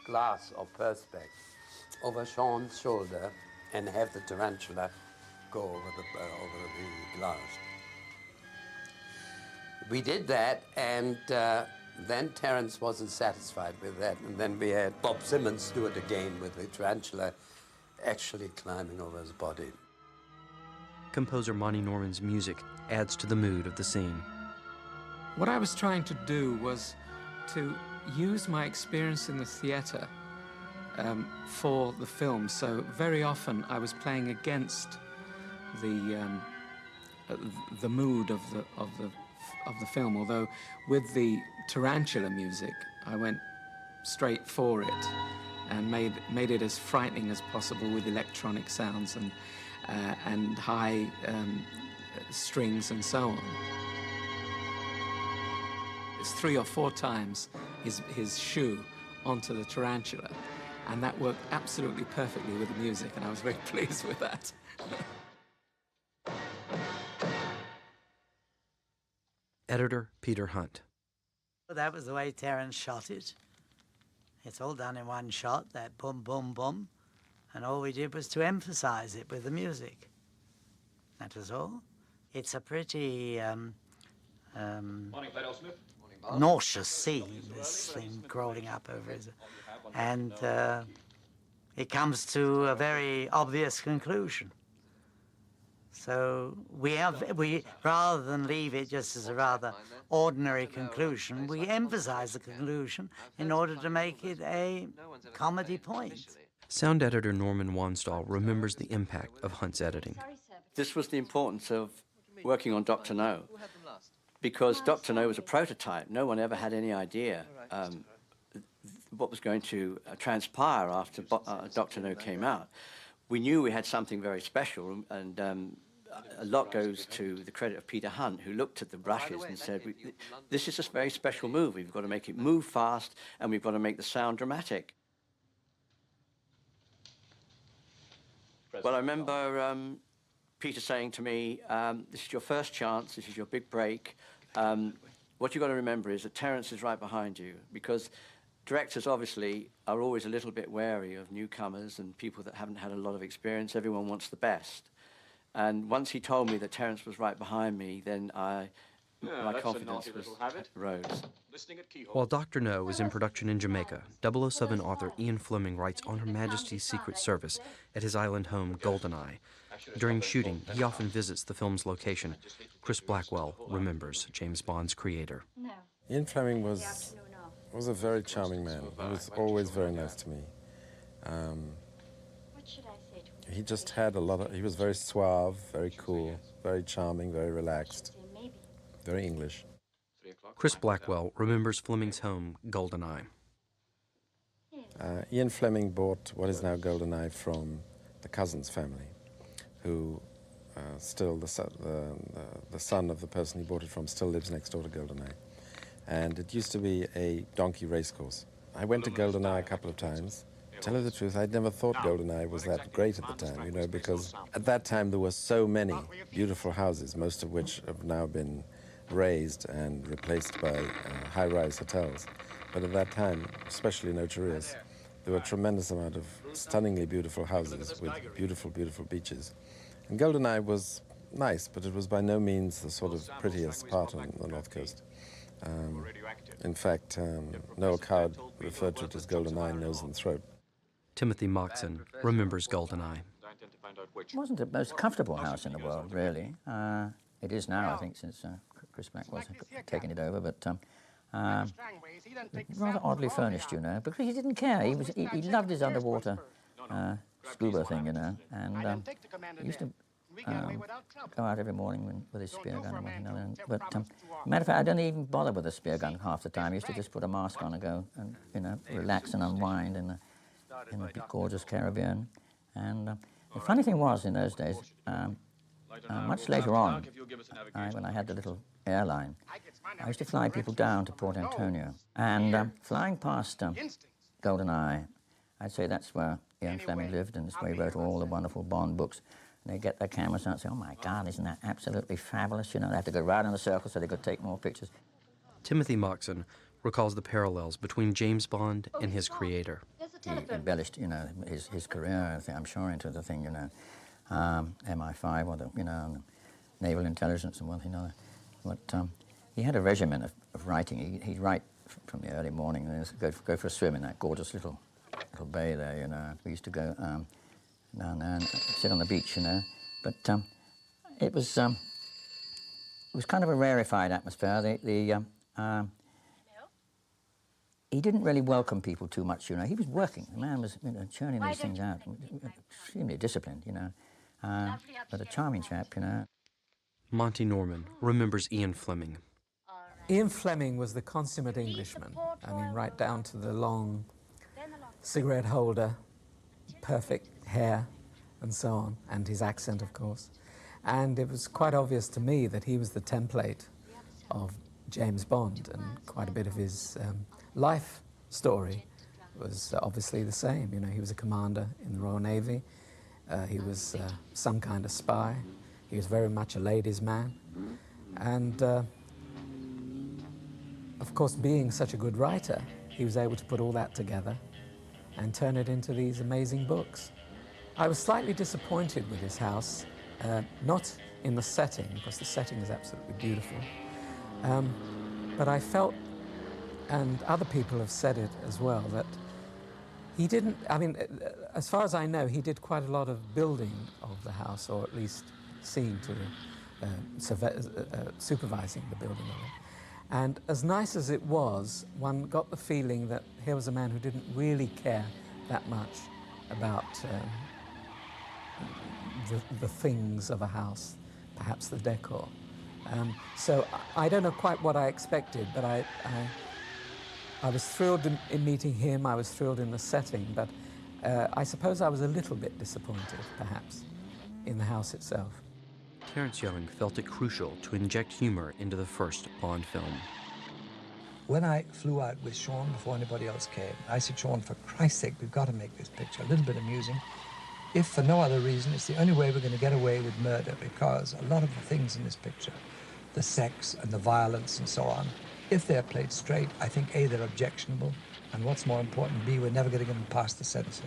glass or perspex over Sean's shoulder and have the tarantula go over the glass. We did that, and then Terence wasn't satisfied with that, and then we had Bob Simmons do it again with the tarantula actually climbing over his body. Composer Monty Norman's music adds to the mood of the scene. What I was trying to do was to use my experience in the theatre for the film. So very often I was playing against the mood of the film. Although with the tarantula music, I went straight for it and made it as frightening as possible with electronic sounds and high strings and so on. It's 3 or 4 times his shoe onto the tarantula, and that worked absolutely perfectly with the music, and I was very pleased with that. Editor Peter Hunt. That was the way Terence shot it. It's all done in one shot, that boom, boom, boom, and all we did was to emphasize it with the music. That was all. It's a pretty nauseous scene, this thing crawling up over his... And it comes to a very obvious conclusion. So we rather than leave it just as a rather ordinary conclusion, we emphasize the conclusion in order to make it a comedy point. Sound editor Norman Wanstall remembers the impact of Hunt's editing. This was the importance of working on Dr. No, because Dr. No was a prototype. No one ever had any idea what was going to transpire after Dr. No came out. We knew we had something very special, and a lot goes to the credit of Peter Hunt, who looked at the brushes and said, this is a very special movie. We've got to make it move fast, and we've got to make the sound dramatic. Well, I remember Peter saying to me, this is your first chance, this is your big break. What you've got to remember is that Terence is right behind you, because directors obviously are always a little bit wary of newcomers and people that haven't had a lot of experience. Everyone wants the best. And once he told me that Terence was right behind me, then my confidence rose. While Dr. No was in production in Jamaica, 007 author Ian Fleming writes on Her Majesty's Secret Service at his island home, Goldeneye. During shooting, he often visits the film's location. Chris Blackwell remembers James Bond's creator. Ian Fleming was a very charming man. He was always very nice to me. He just had he was very suave, very cool, very charming, very relaxed, very English. Chris Blackwell remembers Fleming's home, Goldeneye. Ian Fleming bought what is now GoldenEye from the Cousins family, who still, the son of the person he bought it from still lives next door to GoldenEye. And it used to be a donkey racecourse. I went to GoldenEye a couple of times. Tell you the truth, I'd never thought GoldenEye was that great at the time, you know, because at that time there were so many beautiful houses, most of which have now been razed and replaced by high-rise hotels. But at that time, especially in Ocho Rios, there were a tremendous amount of stunningly beautiful houses with beautiful, beautiful beaches. And GoldenEye was nice, but it was by no means the sort of prettiest part on the North Coast. In fact, Noel Coward referred to it as GoldenEye nose and throat. Timothy Moxon remembers GoldenEye. It wasn't the most comfortable house in the world, really. It is now, I think, since Chris Blackwell's taken it over, but rather oddly furnished, you know, because he didn't care. He loved his underwater scuba thing, you know, and he used to go out every morning with his spear gun and one another. But matter of fact, I don't even bother with a spear gun half the time. I used to just put a mask on and go and, you know, relax and unwind in the gorgeous Caribbean. And the funny thing was, in those days, much later on, when I had the little airline, I used to fly people down to Port Antonio. And flying past GoldenEye, I'd say that's where Ian Fleming lived, and that's where he wrote all the wonderful Bond books. And they get their cameras out and say, oh my God, isn't that absolutely fabulous? You know, they have to go right in a circle so they could take more pictures. Timothy Moxon recalls the parallels between James Bond and his creator. He embellished, you know, his career, I'm sure, into the thing, you know, MI5 or the, you know, naval intelligence and one thing or another. But he had a regimen of writing. He'd write from the early morning and go for a swim in that gorgeous little bay there, you know. We used to go down there and sit on the beach, you know. But it was kind of a rarefied atmosphere. He didn't really welcome people too much, you know. He was working. The man was, you know, churning these things out. Extremely disciplined, you know. But a charming chap, you know. Monty Norman remembers Ian Fleming. Ian Fleming was the consummate Englishman. I mean, right down to the long cigarette holder, perfect hair, and so on, and his accent, of course. And it was quite obvious to me that he was the template of James Bond, and quite a bit of his life story was obviously the same. You know, he was a commander in the Royal Navy. He was some kind of spy. He was very much a ladies' man. And of course, being such a good writer, he was able to put all that together and turn it into these amazing books. I was slightly disappointed with his house, not in the setting, because the setting is absolutely beautiful, but I felt, and other people have said it as well, that he didn't, I mean, as far as I know, he did quite a lot of building of the house, or at least seeing to supervising the building of it. And as nice as it was, one got the feeling that here was a man who didn't really care that much about the things of a house, perhaps the decor. So I don't know quite what I expected, but I was thrilled in meeting him. I was thrilled in the setting, but I suppose I was a little bit disappointed, perhaps, in the house itself. Terence Young felt it crucial to inject humor into the first Bond film. When I flew out with Sean before anybody else came, I said, Sean, for Christ's sake, we've got to make this picture a little bit amusing. If for no other reason, it's the only way we're going to get away with murder, because a lot of the things in this picture, the sex and the violence and so on, if they're played straight, I think A, they're objectionable, and what's more important, B, we're never going to get them past the censor.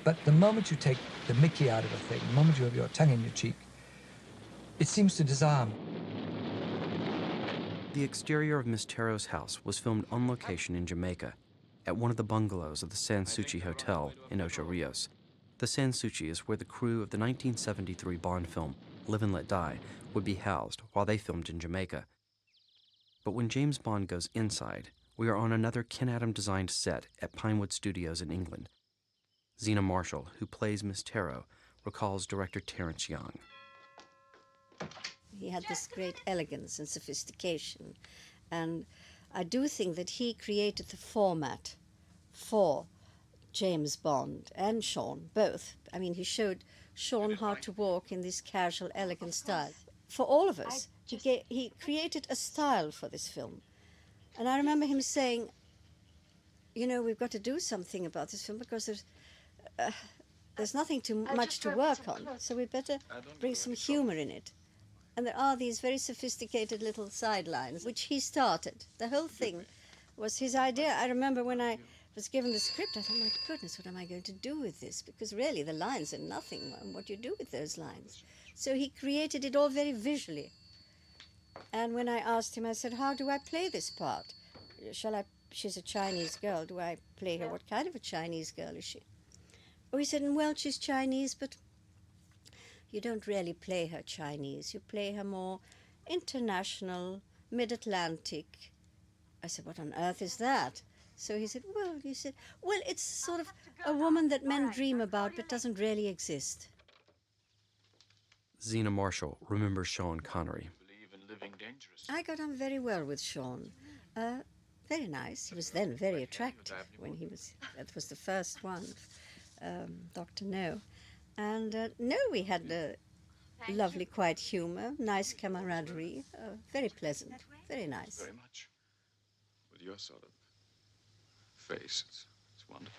But the moment you take the mickey out of a thing, the moment you have your tongue in your cheek, it seems to disarm. The exterior of Miss Terro's house was filmed on location in Jamaica, at one of the bungalows of the Sans Souci Hotel in Ocho Rios. The Sans Souci is where the crew of the 1973 Bond film Live and Let Die would be housed while they filmed in Jamaica. But when James Bond goes inside, we are on another Ken Adam-designed set at Pinewood Studios in England. Zena Marshall, who plays Miss Terro, recalls director Terence Young. He had this great elegance and sophistication, and I do think that he created the format for James Bond and Sean, both. I mean, he showed Sean how to walk in this casual, elegant style. For all of us, he created a style for this film. And I remember him saying, you know, we've got to do something about this film because there's nothing too much to work on, so we'd better bring some humor in it. And there are these very sophisticated little sidelines, which he started. The whole thing was his idea. I remember when I was given the script, I thought, my goodness, what am I going to do with this? Because really, the lines are nothing. What do you do with those lines? So he created it all very visually. And when I asked him, I said, how do I play this part? She's a Chinese girl. Do I play her? What kind of a Chinese girl is she? Oh, he said, well, she's Chinese, but you don't really play her Chinese. You play her more international, mid-Atlantic. I said, what on earth is that? So he said, well, it's sort of a woman that men dream about but doesn't really exist. Zena Marshall remembers Sean Connery. I got on very well with Sean. Very nice. He was then very attractive when that was the first one, Dr. No. And no, we had a lovely, quiet humor, nice camaraderie, very pleasant, very nice. Very much. With your sort of face, it's wonderful.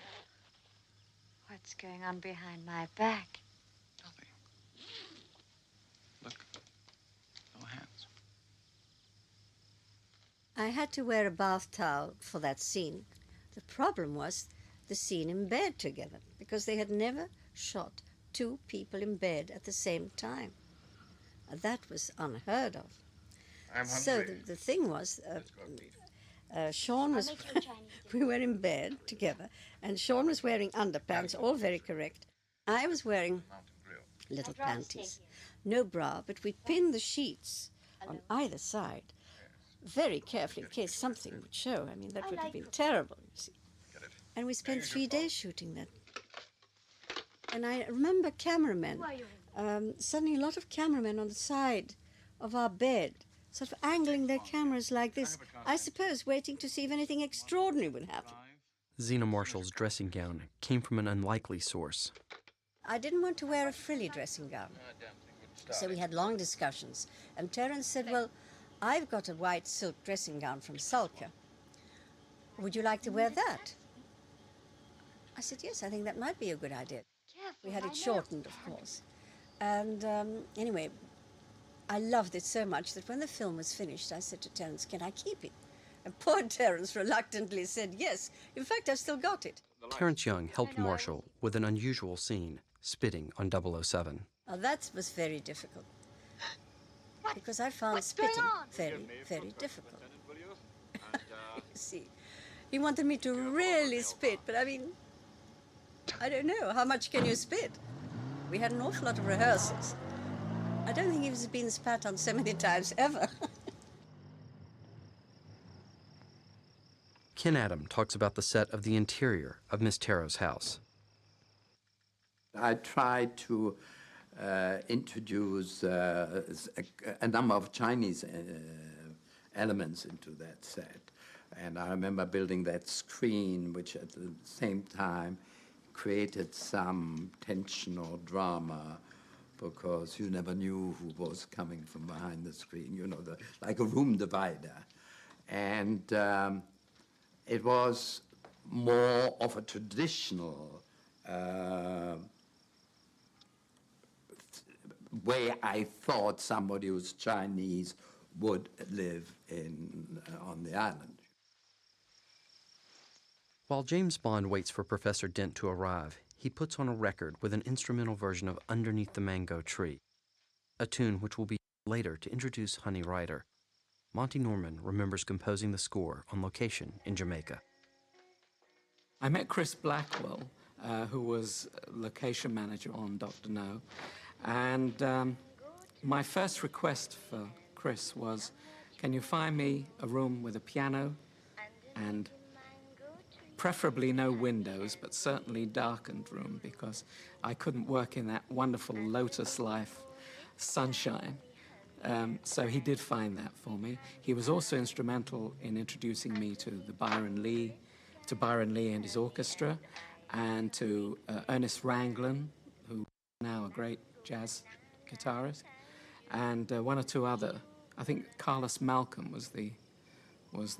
What's going on behind my back? Nothing. Look, no hands. I had to wear a bath towel for that scene. The problem was the scene in bed together, because they had never shot two people in bed at the same time. That was unheard of. I'm hungry. So the thing was, Sean was, we were in bed together, and Sean was wearing underpants, all very correct. I was wearing little panties, no bra, but we pinned the sheets on either side very carefully in case something would show. I mean, that would have been terrible, you see. And we spent 3 days shooting that. And I remember cameramen, suddenly a lot of cameramen on the side of our bed, sort of angling their cameras like this, I suppose waiting to see if anything extraordinary would happen. Zena Marshall's dressing gown came from an unlikely source. I didn't want to wear a frilly dressing gown, so we had long discussions. And Terence said, well, I've got a white silk dressing gown from Salka. Would you like to wear that? I said, yes, I think that might be a good idea. We had it shortened, of course. And anyway, I loved it so much that when the film was finished, I said to Terence, can I keep it? And poor Terence reluctantly said yes. In fact, I've still got it. Terence Young helped Marshall with an unusual scene, spitting on 007. Now, that was very difficult. Because I found spitting very, very difficult. You see, he wanted me to really spit, but I mean, I don't know, how much can you spit? We had an awful lot of rehearsals. I don't think he's been spat on so many times ever. Ken Adam talks about the set of the interior of Miss Tarot's house. I tried to introduce a number of Chinese elements into that set. And I remember building that screen, which at the same time created some tension or drama, because you never knew who was coming from behind the screen, you know, like a room divider. And it was more of a traditional way I thought somebody who's Chinese would live on the island. While James Bond waits for Professor Dent to arrive, he puts on a record with an instrumental version of Underneath the Mango Tree, a tune which will be later to introduce Honey Rider. Monty Norman remembers composing the score on location in Jamaica. I met Chris Blackwell, who was location manager on Dr. No, and my first request for Chris was, can you find me a room with a piano and preferably no windows, but certainly darkened room, because I couldn't work in that wonderful lotus life sunshine. So he did find that for me. He was also instrumental in introducing me to Byron Lee and his orchestra, and to Ernest Ranglin, who is now a great jazz guitarist, and one or two other. I think Carlos Malcolm was the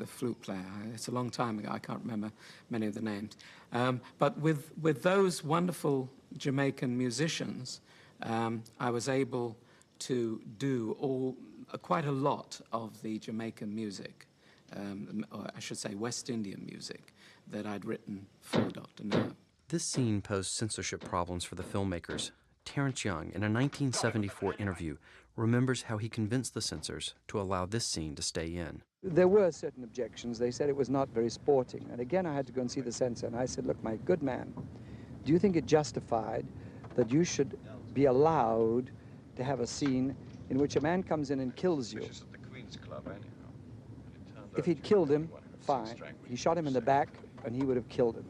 flute player. It's a long time ago. I can't remember many of the names. But with those wonderful Jamaican musicians, I was able to do quite a lot of the Jamaican music, or I should say West Indian music, that I'd written for Dr. No. This scene posed censorship problems for the filmmakers. Terence Young, in a 1974 interview, remembers how he convinced the censors to allow this scene to stay in. There were certain objections. They said it was not very sporting. And again, I had to go and see the censor, and I said, look, my good man, do you think it justified that you should be allowed to have a scene in which a man comes in and kills you? If he'd killed him, fine. He shot him in the back, and he would have killed him.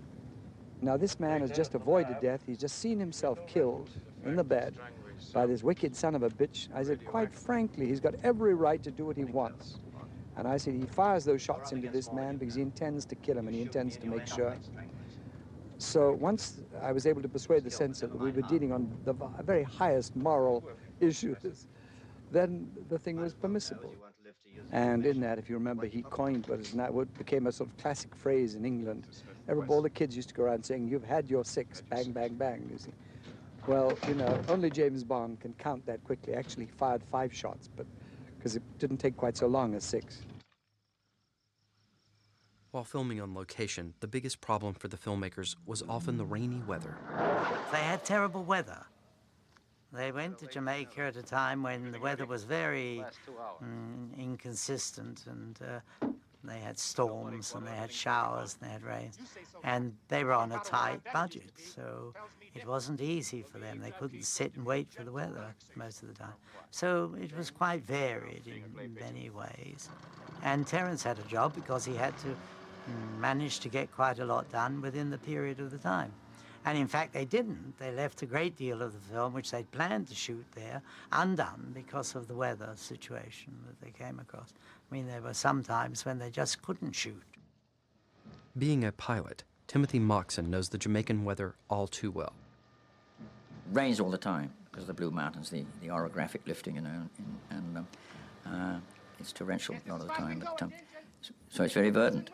Now, this man has just avoided death. He's just seen himself killed in the bed by this wicked son of a bitch. I said, quite frankly, he's got every right to do what he wants. And I said, he fires those shots into this man because he intends to kill him, and he intends to make sure. So once I was able to persuade the censor that we were dealing on the very highest moral issues, then the thing was permissible. And in that, if you remember, he coined what became a sort of classic phrase in England. All the kids used to go around saying, you've had your six, bang, bang, bang, you see. Well, you know, only James Bond can count that quickly. Actually, he fired 5 shots, but because it didn't take quite so long as 6. While filming on location, the biggest problem for the filmmakers was often the rainy weather. They had terrible weather. They went to Jamaica at a time when the weather was very inconsistent, and they had storms, and they had showers, and they had rain, and they were on a tight budget, so it wasn't easy for them. They couldn't sit and wait for the weather most of the time. So it was quite varied in many ways. And Terence had a job because he had to manage to get quite a lot done within the period of the time. And in fact, they didn't. They left a great deal of the film, which they'd planned to shoot there, undone because of the weather situation that they came across. I mean, there were some times when they just couldn't shoot. Being a pilot, Timothy Moxon knows the Jamaican weather all too well. Rains all the time because of the Blue Mountains, the orographic lifting, you know, and it's torrential a lot of the time. But, so it's very verdant.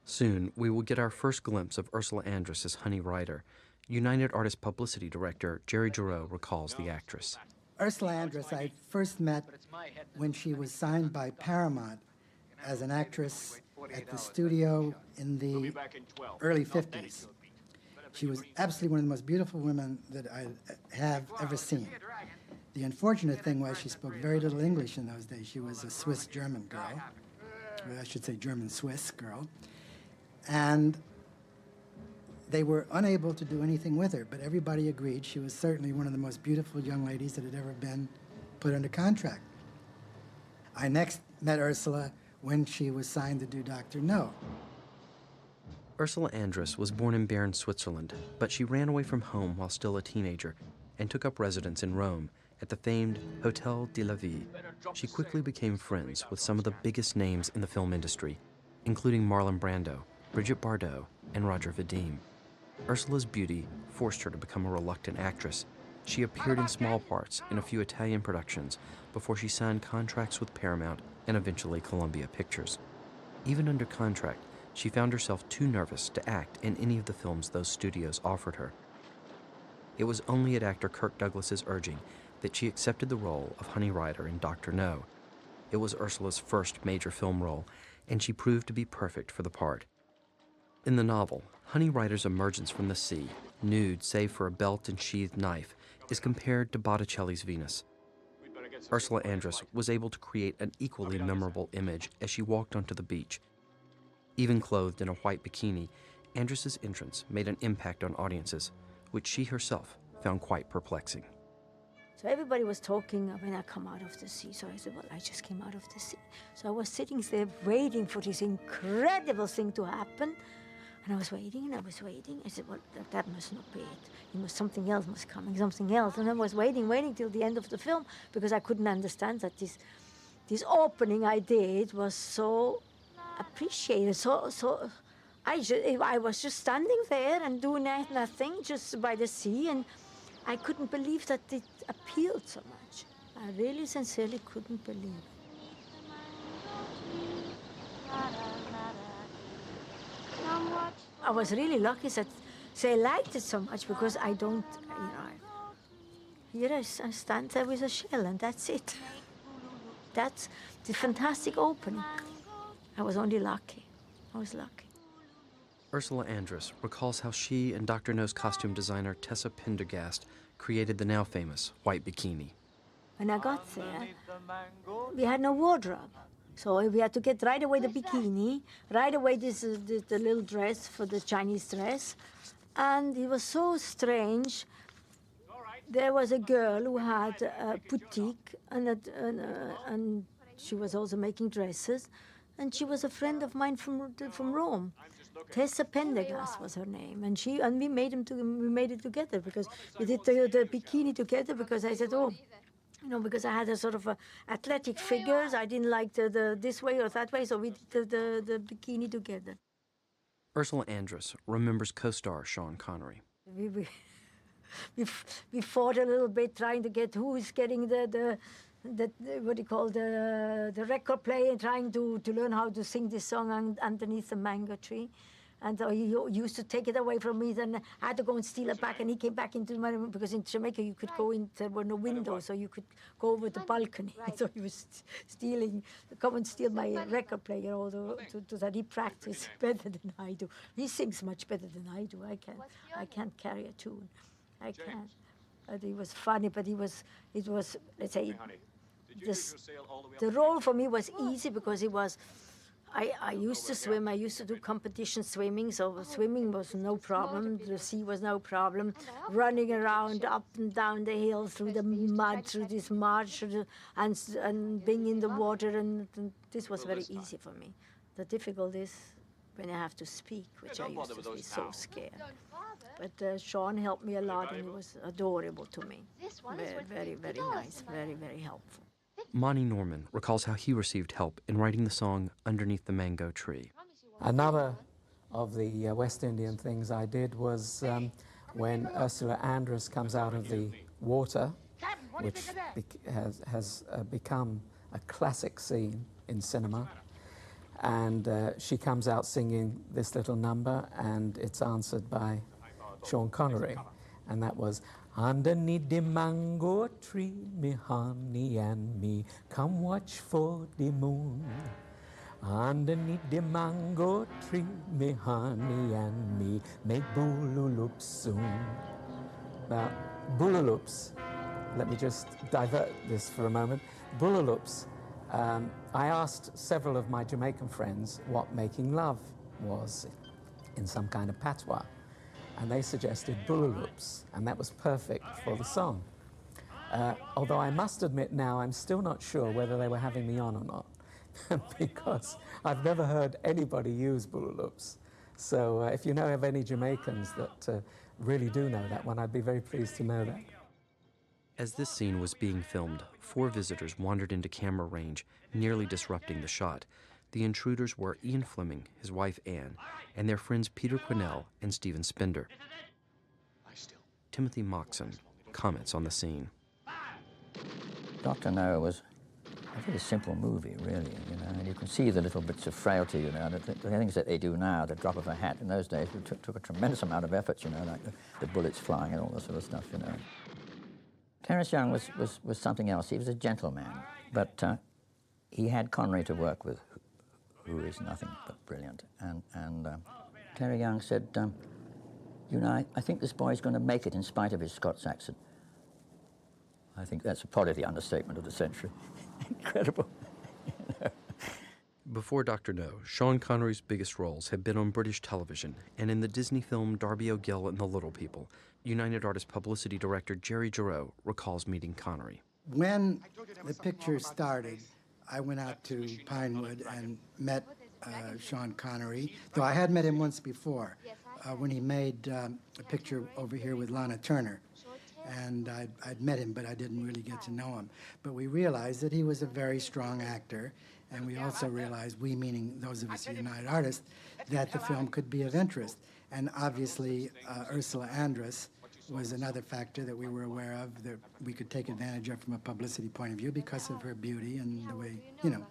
Soon, we will get our first glimpse of Ursula Andress as Honey Rider. United Artists publicity director Jerry Giroux recalls the actress. Ursula Andress I first met when she was signed by Paramount as an actress at the studio in the early 50s. She was absolutely one of the most beautiful women that I have ever seen. The unfortunate thing was she spoke very little English in those days. She was a Swiss-German girl, or I should say German-Swiss girl. And they were unable to do anything with her, but everybody agreed she was certainly one of the most beautiful young ladies that had ever been put under contract. I next met Ursula when she was signed to do Dr. No. Ursula Andress was born in Bern, Switzerland, but she ran away from home while still a teenager and took up residence in Rome at the famed Hotel de la Vie. She quickly became friends with some of the biggest names in the film industry, including Marlon Brando, Brigitte Bardot, and Roger Vadim. Ursula's beauty forced her to become a reluctant actress. She appeared in small parts in a few Italian productions before she signed contracts with Paramount and eventually Columbia Pictures. Even under contract, she found herself too nervous to act in any of the films those studios offered her. It was only at actor Kirk Douglas's urging that she accepted the role of Honey Rider in Dr. No. It was Ursula's first major film role, and she proved to be perfect for the part. In the novel, Honey Rider's emergence from the sea, nude save for a belt and sheathed knife, is compared to Botticelli's Venus. Ursula Andress was able to create an equally memorable image as she walked onto the beach. Even clothed in a white bikini, Andress's entrance made an impact on audiences, which she herself found quite perplexing. So everybody was talking when I come out of the sea. So I said, well, I just came out of the sea. So I was sitting there waiting for this incredible thing to happen. And I was waiting, and I was waiting. I said, well, that must not be it. Something else must come, something else. And I was waiting till the end of the film, because I couldn't understand that this opening I did was so appreciated, so I was just standing there and doing nothing, just by the sea, and I couldn't believe that it appealed so much. I really sincerely couldn't believe it. I was really lucky that they liked it so much, because I don't, here I stand there with a shell, and that's it. That's the fantastic opening. I was only lucky. I was lucky. Ursula Andress recalls how she and Dr. No's costume designer Tessa Pendergast created the now famous white bikini. When I got there, we had no wardrobe. So we had to get right away the bikini, right away the little dress for the Chinese dress. And it was so strange. There was a girl who had a boutique, and she was also making dresses. And she was a friend of mine from Rome. Tessa Pendergast was her name, and we made it together, because we did the bikini together, because I said, because I had a sort of athletic figures. I didn't like the this way or that way, so we did the bikini together. Ursula Andress remembers co-star Sean Connery. We fought a little bit, trying to get who is getting the what do you call the record player, and trying to learn how to sing this song underneath the mango tree. And he used to take it away from me. Then I had to go and steal it back, and he came back into my room, because in Jamaica you could go in, there were no windows, so you could go over the balcony. So he was come and steal my record player, although to that he practiced better than I do. He sings much better than I do. I can't carry a tune. I can't. But it was funny, but it was, let's say, the role for me was easy, because it was, I used to swim. I used to do competition swimming, so swimming was no problem. The sea was no problem. Running around up and down the hill through the mud, through this marsh, and being in the water, and this was very easy for me. The difficulty is when I have to speak, which I used to be so scared. But Sean helped me a lot, and he was adorable to me. Very, very, very nice, very, very helpful. Monty Norman recalls how he received help in writing the song Underneath the Mango Tree. Another of the West Indian things I did was when Ursula Andress comes out of the water, which has become a classic scene in cinema, and she comes out singing this little number, and it's answered by Sean Connery, and that was, "Underneath the mango tree, me honey and me come watch for the moon. Underneath the mango tree, me honey and me make bululoops soon." Now, bululoops, let me just divert this for a moment. Bululoops, I asked several of my Jamaican friends what making love was in some kind of patois, and they suggested bululoops, and that was perfect for the song. Although I must admit now, I'm still not sure whether they were having me on or not, because I've never heard anybody use bululoops. So if you know of any Jamaicans that really do know that one, I'd be very pleased to know that. As this scene was being filmed, 4 visitors wandered into camera range, nearly disrupting the shot. The intruders were Ian Fleming, his wife Anne, and their friends Peter Quinnell and Stephen Spender. Timothy Moxon comments on the scene. Dr. No was a very simple movie, really, and you can see the little bits of frailty, the things that they do now, the drop of a hat. In those days, it took a tremendous amount of effort, like the bullets flying and all that sort of stuff, Terence Young was something else. He was a gentleman, but he had Connery to work with, who is nothing but brilliant. And Terry Young said, I think this boy's going to make it in spite of his Scots accent. I think that's probably the understatement of the century. Incredible. Before Dr. No, Sean Connery's biggest roles had been on British television and in the Disney film Darby O'Gill and the Little People. United Artists publicity director Jerry Giroux recalls meeting Connery. When the picture started, I went out to Pinewood and met Sean Connery, though I had met him once before when he made a picture over here with Lana Turner. And I'd met him, but I didn't really get to know him. But we realized that he was a very strong actor And we also realized, we meaning those of us at United Artists, that the film could be of interest. And obviously, Ursula Andress was another factor that we were aware of that we could take advantage of from a publicity point of view because of her beauty and the way, you know,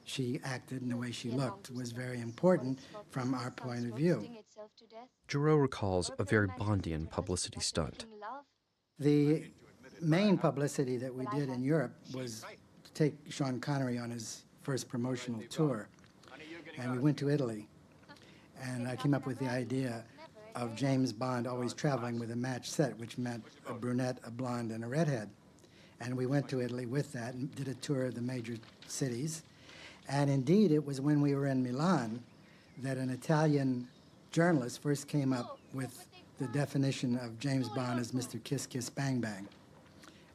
she acted and the way she looked was very important from our point of view. Giroux recalls a very Bondian publicity stunt. The main publicity that we did in Europe was to take Sean Connery on his first promotional tour. And we went to Italy. And I came up with the idea of James Bond always traveling with a matched set, which meant a brunette, a blonde, and a redhead. And we went to Italy with that and did a tour of the major cities. And indeed, it was when we were in Milan that an Italian journalist first came up with the definition of James Bond as Mr. Kiss Kiss Bang Bang.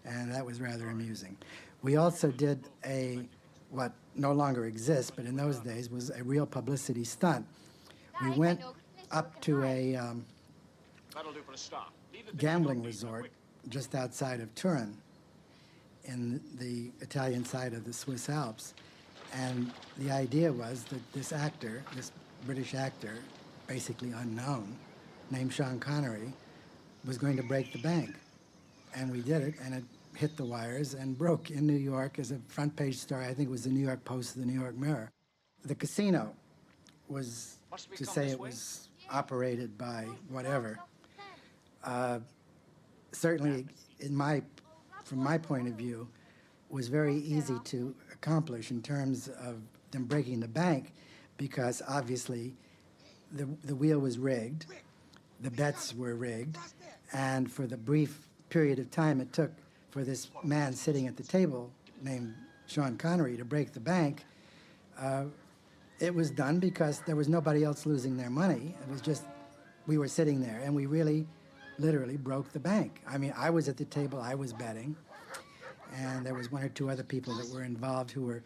And that was rather amusing. We also did what no longer exists, but in those days was a real publicity stunt. We went up to a gambling resort just outside of Turin in the Italian side of the Swiss Alps. And the idea was that this actor, this British actor, basically unknown, named Sean Connery, was going to break the bank. And we did it, and it hit the wires and broke in New York as a front page story. I think it was the New York Post, the New York Mirror. The casino was, to say it was operated by whatever, certainly from my point of view, was very easy to accomplish in terms of them breaking the bank, because obviously the wheel was rigged, the bets were rigged, and for the brief period of time it took for this man sitting at the table named Sean Connery to break the bank, it was done because there was nobody else losing their money. It was just, we were sitting there, and we really, literally broke the bank. I mean, I was at the table, I was betting, and there was one or two other people that were involved who were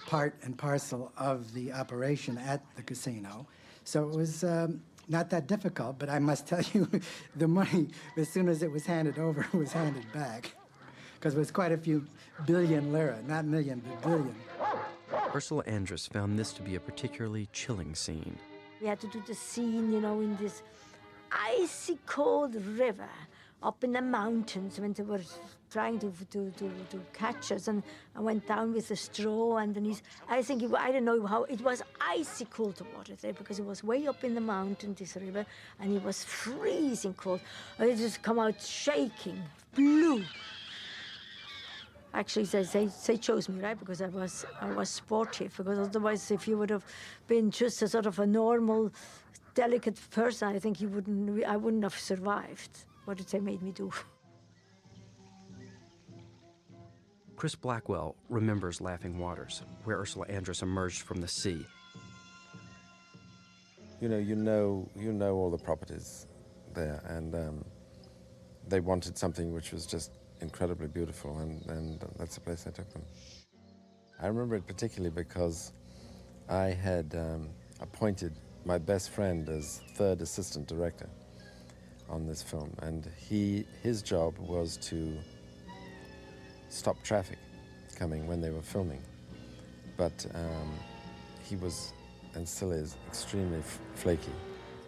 part and parcel of the operation at the casino. So it was not that difficult, but I must tell you, the money, as soon as it was handed over, was handed back, because it was quite a few billion lira, not million, but billion. Ursula Andress found this to be a particularly chilling scene. We had to do the scene, you know, in this icy cold river up in the mountains when they were trying to catch us, and I went down with a straw, and then I don't know how, it was icy cold water there because it was way up in the mountain, this river, and it was freezing cold. I just come out shaking, blue. Actually, they chose me, right, because I was sportive, because otherwise if you would have been just a sort of a normal, delicate person, I think I wouldn't have survived what they made me do. Chris Blackwell remembers Laughing Waters, where Ursula Andress emerged from the sea. You know all the properties there, and they wanted something which was just incredibly beautiful, and that's the place I took them. I remember it particularly because I had appointed my best friend as third assistant director on this film, and his job was to stop traffic coming when they were filming. But he was, and still is, extremely flaky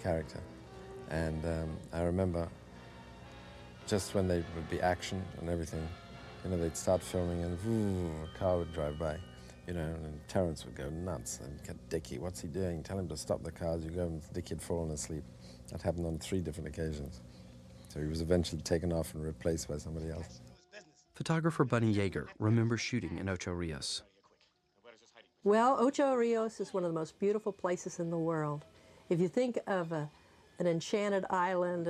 character. And I remember just when there would be action and everything, they'd start filming and a car would drive by, and Terence would go nuts and get Dickie, what's he doing? Tell him to stop the cars. You go and Dickie had fallen asleep. That happened on 3 different occasions. So he was eventually taken off and replaced by somebody else. Photographer Bunny Yeager remembers shooting in Ocho Rios. Well, Ocho Rios is one of the most beautiful places in the world. If you think of an enchanted island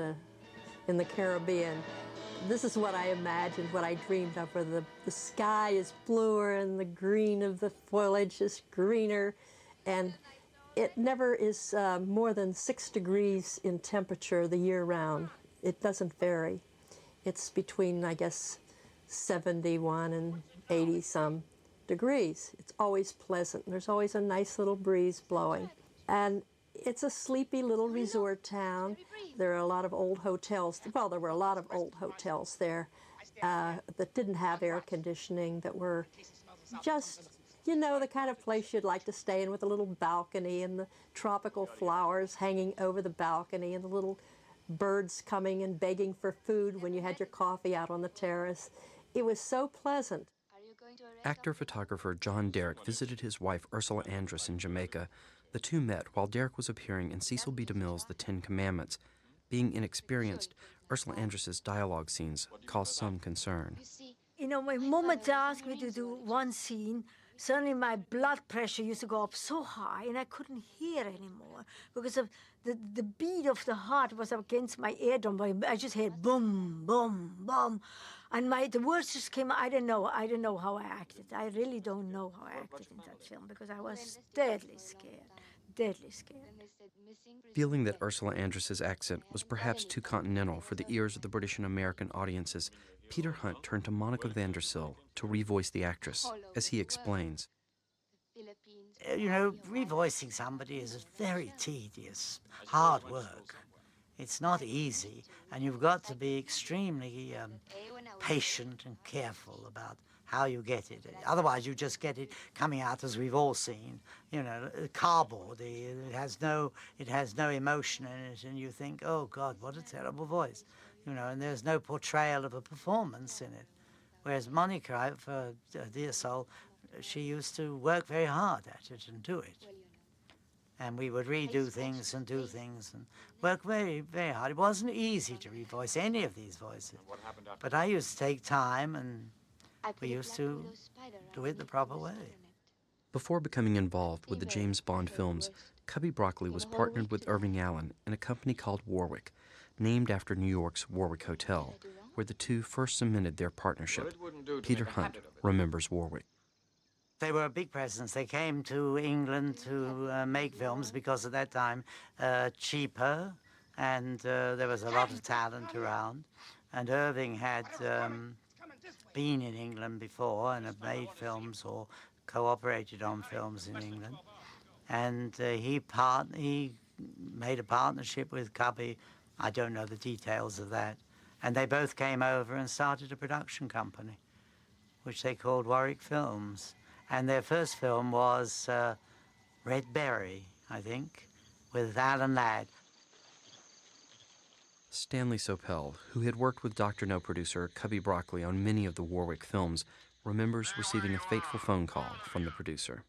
in the Caribbean, this is what I imagined, what I dreamed of, where the sky is bluer and the green of the foliage is greener, and it never is more than 6 degrees in temperature the year round. It doesn't vary. It's between, I guess, 71 and 80-some degrees. It's always pleasant, and there's always a nice little breeze blowing. And it's a sleepy little resort town. There are a lot of old hotels. Well, there were a lot of old hotels there that didn't have air conditioning, that were just, You know, the kind of place you'd like to stay in with a little balcony and the tropical flowers hanging over the balcony and the little birds coming and begging for food when you had your coffee out on the terrace. It was so pleasant. Actor-photographer John Derrick visited his wife Ursula Andress in Jamaica. The two met while Derrick was appearing in Cecil B. DeMille's The Ten Commandments. Being inexperienced, Ursula Andress's dialogue scenes caused some concern. You know, the moment they asked me to do one scene, suddenly my blood pressure used to go up so high and I couldn't hear anymore because of the beat of the heart was against my eardrum. I just heard boom, boom, boom. And the words just came. I don't know how I acted. I really don't know how I acted in that film because I was deadly scared. Feeling that Ursula Andress's accent was perhaps too continental for the ears of the British and American audiences, Peter Hunt turned to Monica Vandersille to revoice the actress, as he explains. You know, revoicing somebody is very tedious, hard work. It's not easy, and you've got to be extremely patient and careful about how you get it. Otherwise, you just get it coming out, as we've all seen, you know, cardboard. It has no emotion in it, and you think, oh, God, what a terrible voice. You know, and there's no portrayal of a performance in it. Whereas Monica, for dear soul, she used to work very hard at it and do it. And we would redo things and do things and work very, very hard. It wasn't easy to revoice any of these voices. But I used to take time, and we used to do it the proper way. Before becoming involved with the James Bond films, Cubby Broccoli was partnered with Irving Allen in a company called Warwick, named after New York's Warwick Hotel, where the two first cemented their partnership. Peter Hunt remembers Warwick. They were a big presence. They came to England to make films because at that time cheaper, and there was a lot of talent around. And Irving had been in England before and had made films or cooperated on films in England. And he made a partnership with Cubby. I don't know the details of that. And they both came over and started a production company, which they called Warwick Films. And their first film was Red Berry, I think, with Alan Ladd. Stanley Sopel, who had worked with Dr. No producer Cubby Broccoli on many of the Warwick films, remembers receiving a fateful phone call from the producer.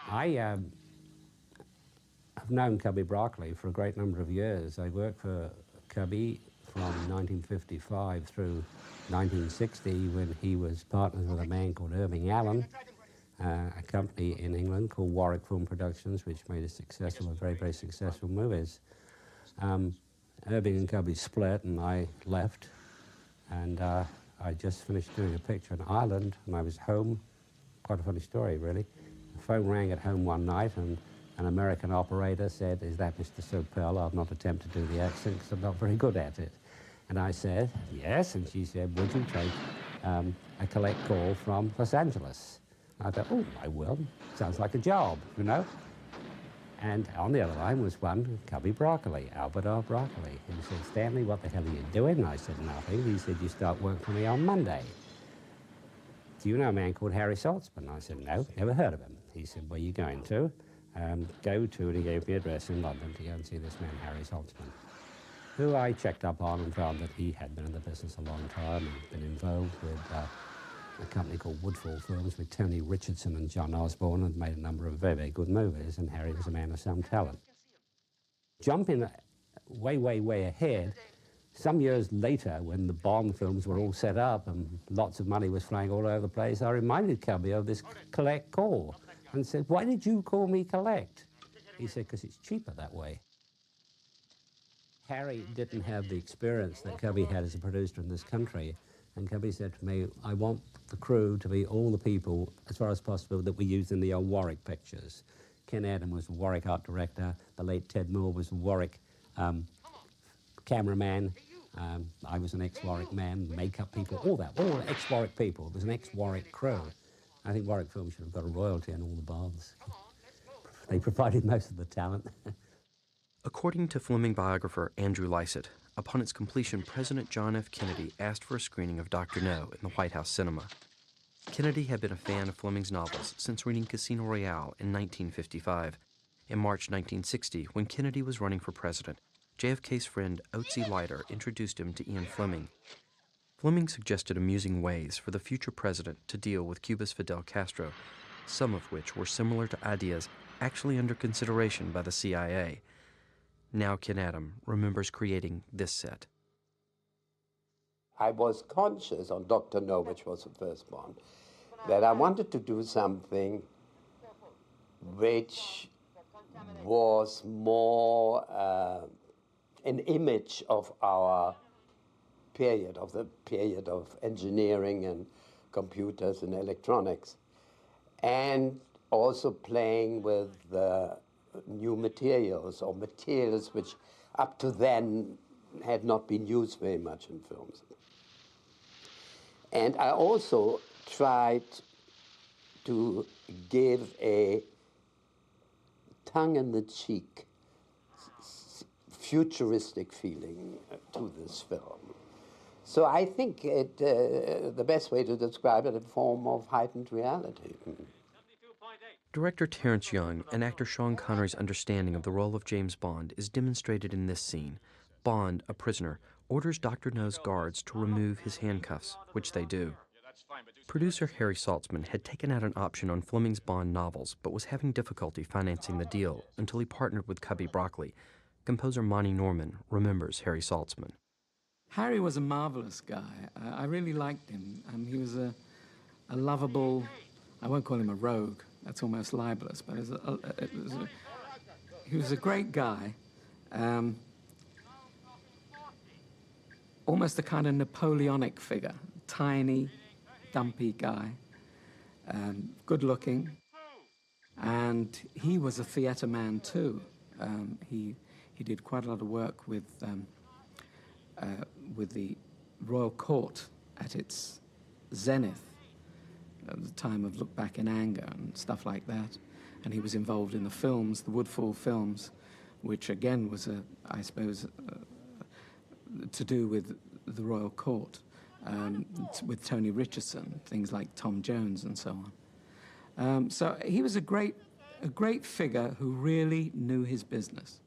I've known Cubby Broccoli for a great number of years. I worked for Cubby from 1955 through 1960 when he was partners with a man called Irving Allen, a company in England called Warwick Film Productions, which made a very, very successful movies. Irving and Cubby split and I left, and I just finished doing a picture in Ireland and I was home. Quite a funny story, really. The phone rang at home one night and an American operator said, "Is that Mr. Sopel?" I'll not attempt to do the accent because I'm not very good at it. And I said, "Yes," and she said, "Would you take a collect call from Los Angeles?" I thought, "Oh, I will. Sounds like a job, you know." And on the other line was one, Cubby Broccoli, Albert R. Broccoli. He said, "Stanley, what the hell are you doing?" I said, "Nothing." He said, "You start work for me on Monday. Do you know a man called Harry Saltzman?" I said, "No, never heard of him." He said, "Where are you going to?" Go to, and he gave me an address in London to go and see this man, Harry Saltzman, who I checked up on and found that he had been in the business a long time and been involved with a company called Woodfall Films with Tony Richardson and John Osborne, and made a number of very, very good movies, and Harry was a man of some talent. Jumping way, way, way ahead, some years later, when the Bond films were all set up and lots of money was flying all over the place, I reminded Cubby of this collect call and said, "Why did you call me collect?" He said, "Because it's cheaper that way." Harry didn't have the experience that Cubby had as a producer in this country, and Cubby said to me, "I want the crew to be all the people, as far as possible, that we used in the old Warwick pictures." Ken Adam was the Warwick art director, the late Ted Moore was the Warwick cameraman, I was an ex-Warwick man, makeup people, all ex-Warwick people. It was an ex-Warwick crew. I think Warwick Films should have got a royalty on all the baths. They provided most of the talent. According to Fleming biographer Andrew Lycett, upon its completion, President John F. Kennedy asked for a screening of Dr. No in the White House cinema. Kennedy had been a fan of Fleming's novels since reading Casino Royale in 1955. In March 1960, when Kennedy was running for president, JFK's friend Felix Leiter introduced him to Ian Fleming. Fleming suggested amusing ways for the future president to deal with Cuba's Fidel Castro, some of which were similar to ideas actually under consideration by the CIA. Now Ken Adam remembers creating this set. I was conscious on Dr. No, which was the first one, that I wanted to do something which was more an image of our period, of the period of engineering and computers and electronics, and also playing with new materials, or materials which up to then had not been used very much in films. And I also tried to give a tongue-in-the-cheek, futuristic feeling to this film. So I think the best way to describe it is a form of heightened reality. Director Terence Young and actor Sean Connery's understanding of the role of James Bond is demonstrated in this scene. Bond, a prisoner, orders Dr. No's guards to remove his handcuffs, which they do. Producer Harry Saltzman had taken out an option on Fleming's Bond novels, but was having difficulty financing the deal until he partnered with Cubby Broccoli. Composer Monty Norman remembers Harry Saltzman. Harry was a marvelous guy. I really liked him. He was a lovable, I won't call him a rogue, that's almost libelous, but he was a great guy. Almost a kind of Napoleonic figure, tiny, dumpy guy, good looking, and he was a theatre man too. He did quite a lot of work with the Royal Court at its zenith at the time of Look Back in Anger and stuff like that, and he was involved in the films, the Woodfall films, which again was I suppose to do with the Royal Court, with Tony Richardson, things like Tom Jones and so on. So he was a great figure who really knew his business.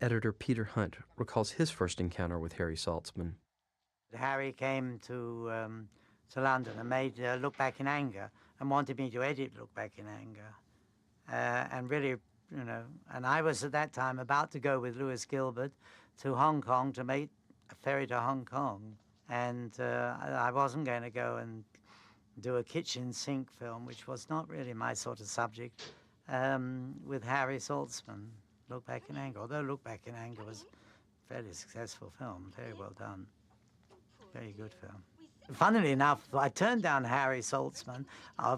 Editor Peter Hunt recalls his first encounter with Harry Saltzman. Harry came to London and made Look Back in Anger and wanted me to edit Look Back in Anger. And really, and I was at that time about to go with Lewis Gilbert to Hong Kong to make a ferry to Hong Kong. And I wasn't going to go and do a kitchen sink film, which was not really my sort of subject, with Harry Saltzman, Look Back in Anger. Although Look Back in Anger was a fairly successful film, very well done, very good film. Funnily enough, I turned down Harry Saltzman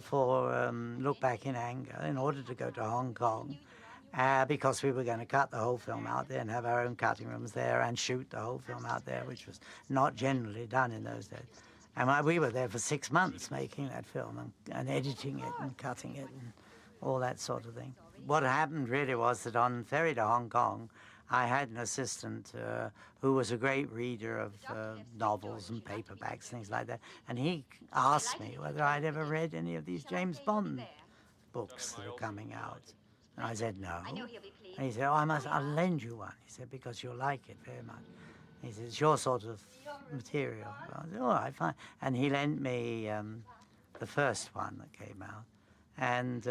for Look Back in Anger in order to go to Hong Kong, because we were going to cut the whole film out there and have our own cutting rooms there and shoot the whole film out there, which was not generally done in those days. And we were there for 6 months making that film and editing it and cutting it and all that sort of thing. What happened really was that on ferry to Hong Kong, I had an assistant who was a great reader of novels and paperbacks, things like that, and he asked me whether I'd ever read any of these James Bond books that are coming out. And I said no. And he said, oh, I'll lend you one. He said, because you'll like it very much. He said, it's your sort of material. I said, all right, fine. And he lent me the first one that came out. And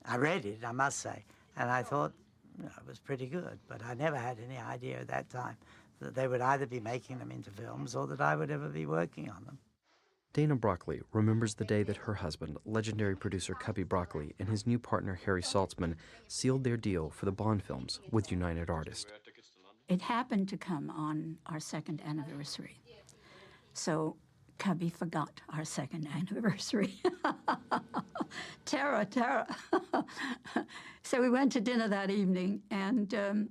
I read it, I must say, and I thought it was pretty good, but I never had any idea at that time that they would either be making them into films or that I would ever be working on them. Dana Broccoli remembers the day that her husband, legendary producer Cubby Broccoli, and his new partner Harry Saltzman sealed their deal for the Bond films with United Artists. It happened to come on our second anniversary, so Cubby forgot our second anniversary. Terror. So we went to dinner that evening, and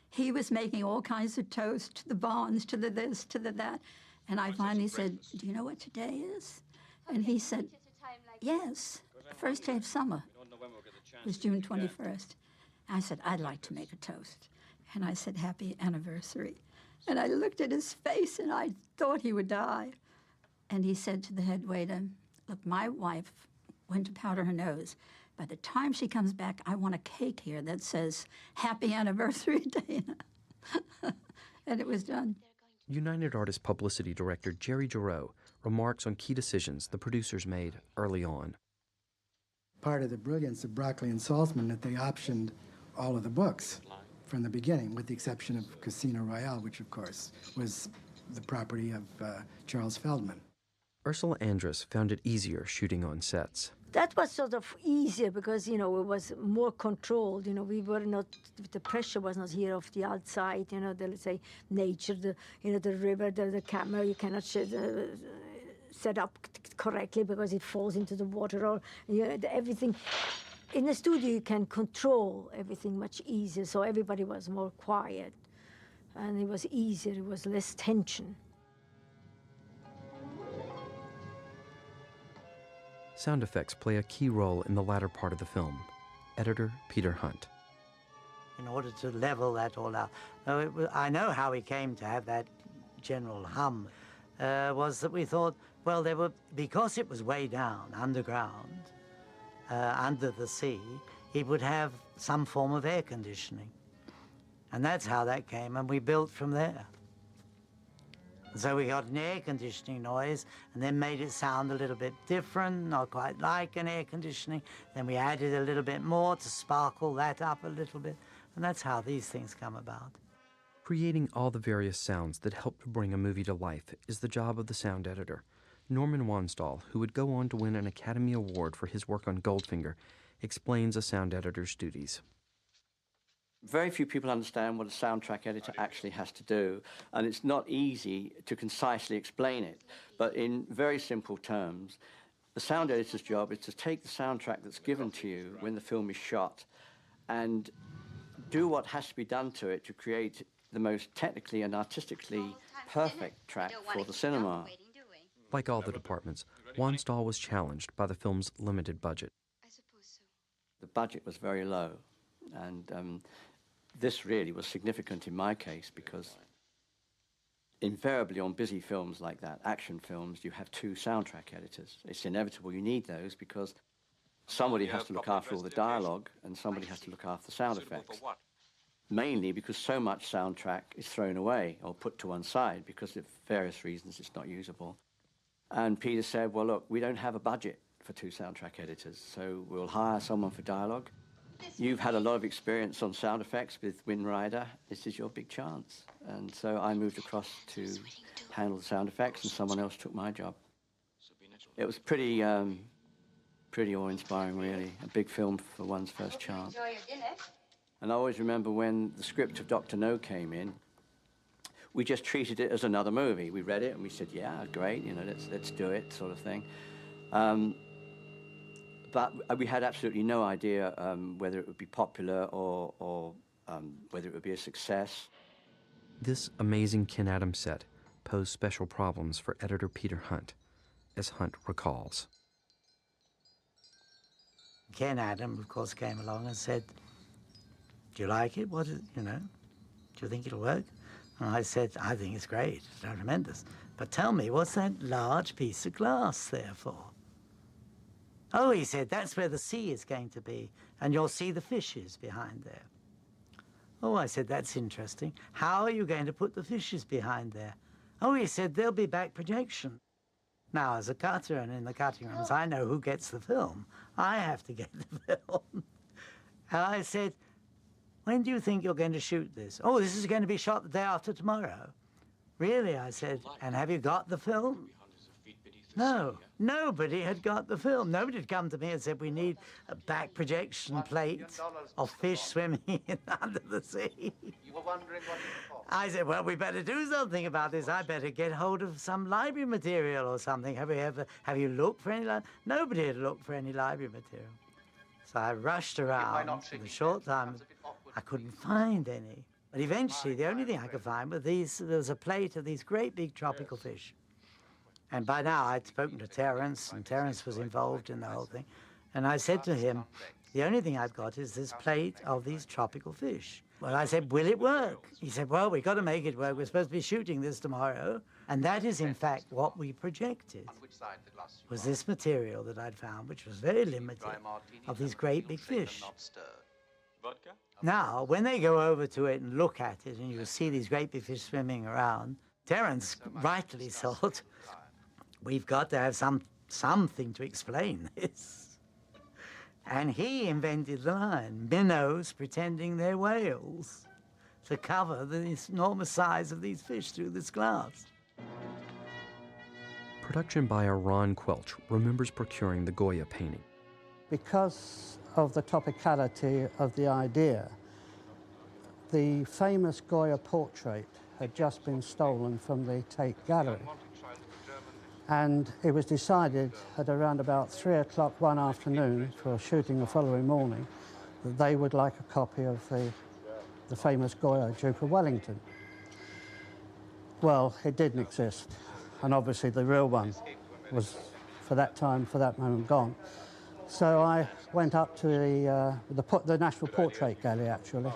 he was making all kinds of toast to the Bonds, to the this, to the that. And I finally said, do you know what today is? And he said, yes, first day of summer. It was June 21st. I said, I'd like to make a toast. And I said, happy anniversary. And I looked at his face, and I thought he would die. And he said to the head waiter, look, my wife went to powder her nose. By the time she comes back, I want a cake here that says, Happy Anniversary, Dana. And it was done. United Artists publicity director Jerry Giroux remarks on key decisions the producers made early on. Part of the brilliance of Broccoli and Saltzman that they optioned all of the books from the beginning, with the exception of Casino Royale, which, of course, was the property of Charles Feldman. Ursula Andress found it easier shooting on sets. That was sort of easier because, it was more controlled. We were not, the pressure was not here off the outside. Let's say nature, the river, the camera, you cannot set up correctly because it falls into the water or everything. In the studio, you can control everything much easier, so everybody was more quiet. And it was easier, it was less tension. Sound effects play a key role in the latter part of the film. Editor Peter Hunt. In order to level that all out. I know how we came to have that general hum, was that we thought, well, because it was way down, underground, under the sea, it would have some form of air conditioning. And that's how that came, and we built from there. So we got an air conditioning noise and then made it sound a little bit different, not quite like an air conditioning. Then we added a little bit more to sparkle that up a little bit. And that's how these things come about. Creating all the various sounds that help to bring a movie to life is the job of the sound editor. Norman Wanstall, who would go on to win an Academy Award for his work on Goldfinger, explains a sound editor's duties. Very few people understand what a soundtrack editor actually has to do, and it's not easy to concisely explain it. But in very simple terms, the sound editor's job is to take the soundtrack that's given to you when the film is shot and do what has to be done to it to create the most technically and artistically perfect track for the cinema. Like all the departments, Wanstall was challenged by the film's limited budget. The budget was very low, and this really was significant in my case because invariably on busy films like that, action films, you have two soundtrack editors. It's inevitable you need those because somebody has to look after all the dialogue and somebody has to look after the sound effects. Mainly because so much soundtrack is thrown away or put to one side because of various reasons it's not usable. And Peter said, well, look, we don't have a budget for two soundtrack editors, so we'll hire someone for dialogue. You've had a lot of experience on sound effects with Wind Rider. This is your big chance. And so I moved across to handle the sound effects, and someone else took my job. It was pretty awe-inspiring, really. A big film for one's first chance. And I always remember when the script of Dr. No came in, we just treated it as another movie. We read it and we said, yeah, great, let's do it, sort of thing. But we had absolutely no idea whether it would be popular or whether it would be a success. This amazing Ken Adams set posed special problems for editor Peter Hunt, as Hunt recalls. Ken Adams, of course, came along and said, do you like it? Do you think it'll work? And I said, I think it's great, it's tremendous. But tell me, what's that large piece of glass there for? Oh, he said, that's where the sea is going to be, and you'll see the fishes behind there. Oh, I said, that's interesting. How are you going to put the fishes behind there? Oh, he said, there'll be back projection. Now, as a cutter and in the cutting rooms, I know who gets the film. I have to get the film. And I said, when do you think you're going to shoot this? Oh, this is going to be shot the day after tomorrow. Really, I said, and have you got the film? No, nobody had got the film. Nobody had come to me and said, we need a back projection plate of fish swimming under the sea. You were wondering what it was. I said, well, we better do something about this. I better get hold of some library material or something. Have you looked for any Nobody had looked for any library material. So I rushed around in a short time. I couldn't find any. But eventually, the only thing I could find were there was a plate of these great big tropical fish. And by now, I'd spoken to Terence, and Terence was involved in the whole thing. And I said to him, the only thing I've got is this plate of these tropical fish. Well, I said, will it work? He said, well, we've got to make it work. We're supposed to be shooting this tomorrow. And that is, in fact, what we projected, was this material that I'd found, which was very limited, of these great big fish. Now, when they go over to it and look at it, and you see these great big fish swimming around, Terence rightly thought, we've got to have something to explain this. And he invented the line, minnows pretending they're whales, to cover the enormous size of these fish through this glass. Production buyer Ron Quelch remembers procuring the Goya painting. Because of the topicality of the idea, the famous Goya portrait had just been stolen from the Tate Gallery. And it was decided at around about 3 o'clock one afternoon for shooting the following morning that they would like a copy of the famous Goya Duke of Wellington. Well, it didn't exist. And obviously the real one was, for that time, for that moment, gone. So I went up to the National Portrait Gallery, actually,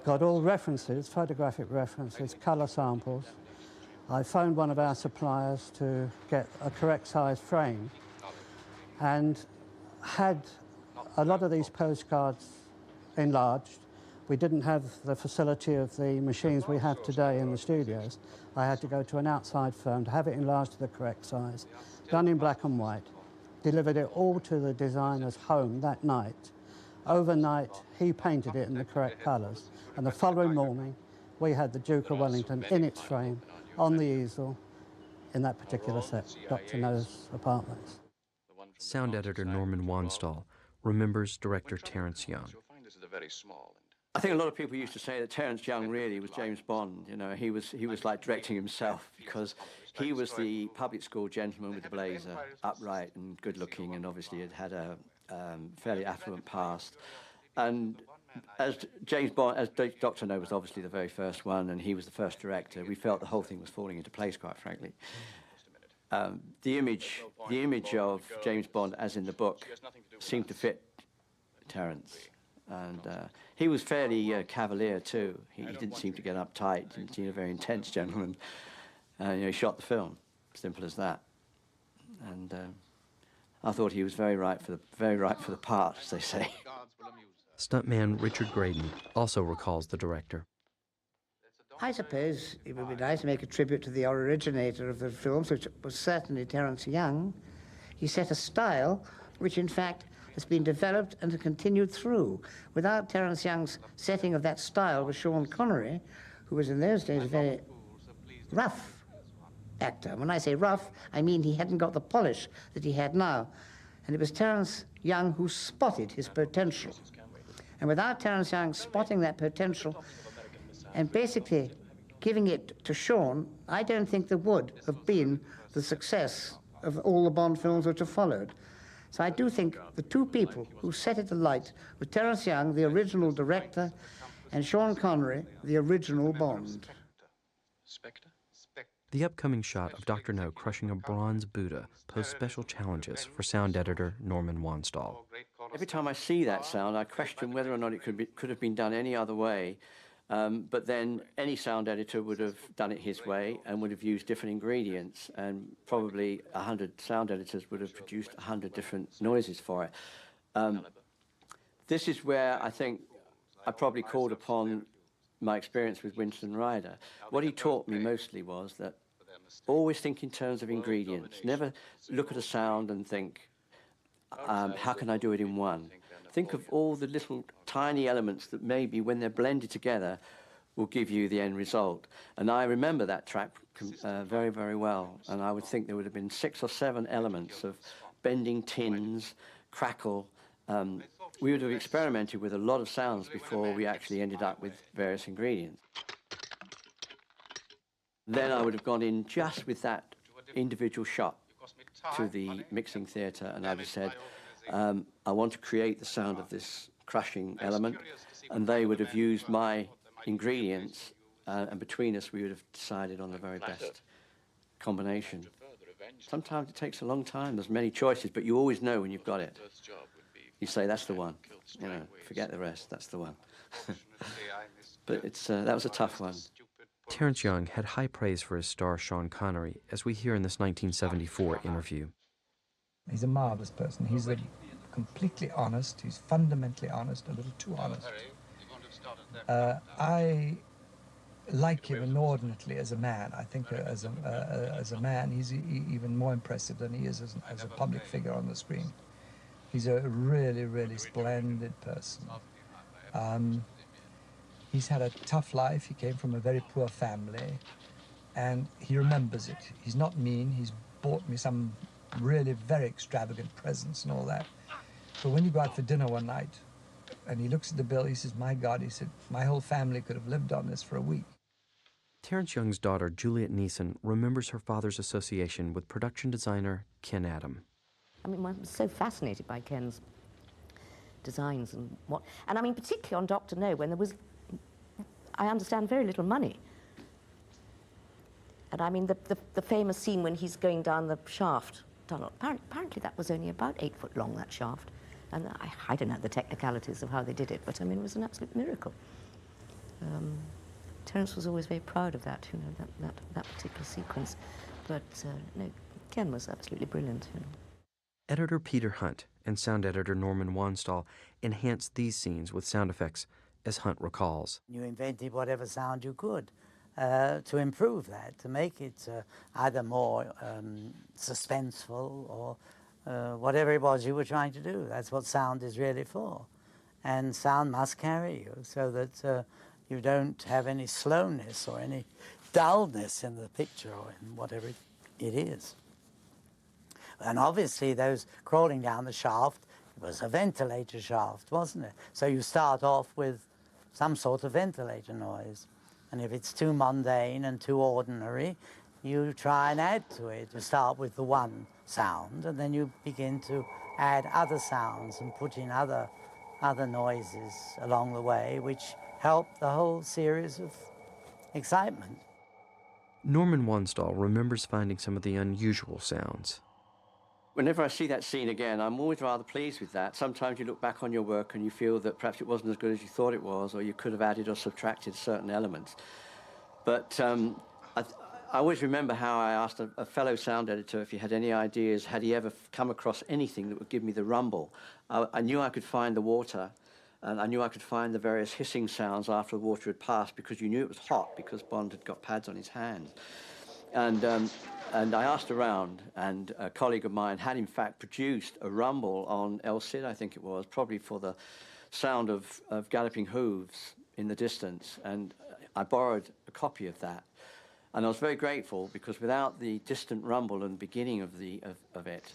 got all references, photographic references, colour samples. I phoned one of our suppliers to get a correct size frame and had a lot of these postcards enlarged. We didn't have the facility of the machines we have today in the studios. I had to go to an outside firm to have it enlarged to the correct size, done in black and white, delivered it all to the designer's home that night. Overnight, he painted it in the correct colours, and the following morning, we had the Duke of Wellington in its frame, on the easel, in that particular set, Dr. No's apartments. Sound editor Norman Wanstall remembers director Terence Young. I think a lot of people used to say that Terence Young really was James Bond. You know, he was like directing himself, because he was the public school gentleman with the blazer, upright and good-looking, and obviously had a fairly affluent past. And as James Bond, as Dr. No was obviously the very first one, and he was the first director, we felt the whole thing was falling into place, quite frankly. The image of James Bond, as in the book, seemed to fit Terence. And he was fairly cavalier too. He didn't seem to get uptight. Didn't seem a very intense gentleman. He shot the film, simple as that. And I thought he was very right for the part, as they say. Stuntman Richard Graydon also recalls the director. I suppose it would be nice to make a tribute to the originator of the films, which was certainly Terence Young. He set a style which, in fact, has been developed and continued through. Without Terence Young's setting of that style with Sean Connery, who was in those days a very rough actor. When I say rough, I mean he hadn't got the polish that he had now. And it was Terence Young who spotted his potential. And without Terence Young spotting that potential and basically giving it to Sean, I don't think there would have been the success of all the Bond films which have followed. So I do think the two people who set it alight were Terence Young, the original director, and Sean Connery, the original Bond. The upcoming shot of Dr. No crushing a bronze Buddha posed special challenges for sound editor Norman Wanstall. Every time I see that sound, I question whether or not it could have been done any other way. But then any sound editor would have done it his way and would have used different ingredients, and probably 100 sound editors would have produced 100 different noises for it. This is where I think I probably called upon my experience with Winston Ryder. What he taught me mostly was that always think in terms of ingredients. Never look at a sound and think, how can I do it in one? Think of all the little tiny elements that maybe when they're blended together will give you the end result. And I remember that track very, very well. And I would think there would have been 6 or 7 elements of bending tins, crackle. We would have experimented with a lot of sounds before we actually ended up with various ingredients. Then I would have gone in just with that individual shot to the mixing theatre, and I would have said, I want to create the sound of this crushing element, and they would have used my ingredients, and between us we would have decided on the very best combination. Sometimes it takes a long time, there's many choices, but you always know when you've got it. You say, that's the one, forget the rest, that's the one. But that was a tough one. Terence Young had high praise for his star Sean Connery, as we hear in this 1974 interview. He's a marvelous person. He's completely honest. He's fundamentally honest, a little too honest. I like him inordinately as a man. I think as a man, he's even more impressive than he is as a public figure on the screen. He's a really, really splendid person. He's had a tough life. He came from a very poor family, and he remembers it. He's not mean. He's bought me some really very extravagant presents and all that. But when you go out for dinner one night, and he looks at the bill, he says, "My God," he said, "my whole family could have lived on this for a week." Terence Young's daughter, Juliet Neeson, remembers her father's association with production designer Ken Adam. I mean, I was so fascinated by Ken's designs and I mean, particularly on Dr. No, when there was, I understand, very little money. And I mean, the famous scene when he's going down the shaft tunnel, apparently that was only about 8 foot long, that shaft. And I don't know the technicalities of how they did it, but I mean, it was an absolute miracle. Terence was always very proud of that, you know, that particular sequence. But no, Ken was absolutely brilliant, you know. Editor Peter Hunt and sound editor Norman Wanstall enhanced these scenes with sound effects, as Hunt recalls. You invented whatever sound you could to improve that, to make it either more suspenseful or whatever it was you were trying to do. That's what sound is really for. And sound must carry you so that you don't have any slowness or any dullness in the picture or in whatever it is. And obviously those crawling down the shaft, it was a ventilator shaft, wasn't it? So you start off with some sort of ventilator noise. And if it's too mundane and too ordinary, you try and add to it. You start with the one sound, and then you begin to add other sounds and put in other noises along the way, which help the whole series of excitement. Norman Wanstall remembers finding some of the unusual sounds. Whenever I see that scene again, I'm always rather pleased with that. Sometimes you look back on your work and you feel that perhaps it wasn't as good as you thought it was, or you could have added or subtracted certain elements. But I always remember how I asked a fellow sound editor if he had any ideas, had he ever come across anything that would give me the rumble. I knew I could find the water, and I knew I could find the various hissing sounds after the water had passed, because you knew it was hot because Bond had got pads on his hands. And I asked around, and a colleague of mine had in fact produced a rumble on El Cid, I think it was, probably for the sound of galloping hooves in the distance, and I borrowed a copy of that. And I was very grateful, because without the distant rumble and beginning of it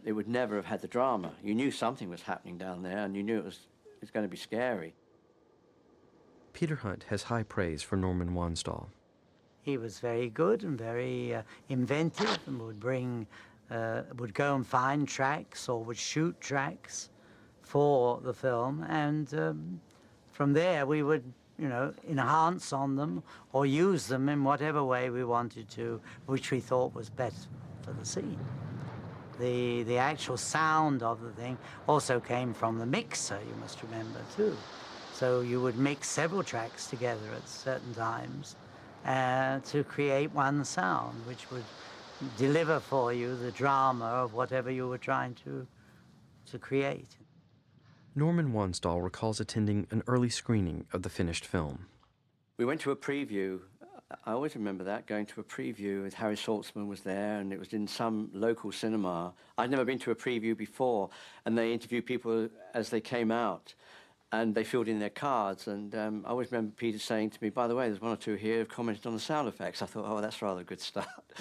would never have had the drama. You knew something was happening down there, and you knew it was going to be scary. Peter Hunt has high praise for Norman Wanstall. He was very good and very inventive, and would go and find tracks or would shoot tracks for the film, and from there we would, you know, enhance on them or use them in whatever way we wanted to, which we thought was best for the scene. The actual sound of the thing also came from the mixer, you must remember, too. So you would mix several tracks together at certain times to create one sound, which would deliver for you the drama of whatever you were trying to create. Norman Wanstall recalls attending an early screening of the finished film. We went to a preview. I always remember that, going to a preview with Harry Saltzman was there, and it was in some local cinema. I'd never been to a preview before, and they interviewed people as they came out, and they filled in their cards. And I always remember Peter saying to me, "By the way, there's one or two here who've commented on the sound effects." I thought, oh, that's rather a good start.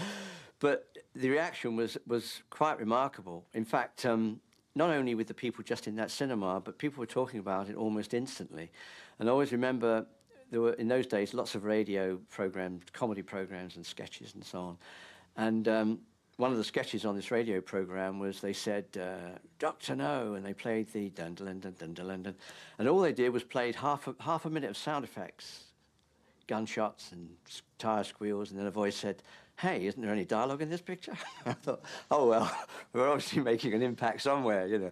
But the reaction was quite remarkable. In fact, not only with the people just in that cinema, but people were talking about it almost instantly. And I always remember there were, in those days, lots of radio programs, comedy programs and sketches and so on. And one of the sketches on this radio program was, they said, Dr. No, and they played the dun-dun-dun-dun-dun-dun-dun. And all they did was played half a minute of sound effects, gunshots and tire squeals, and then a voice said, "Hey, isn't there any dialogue in this picture?" I thought, oh, well, we're obviously making an impact somewhere, you know.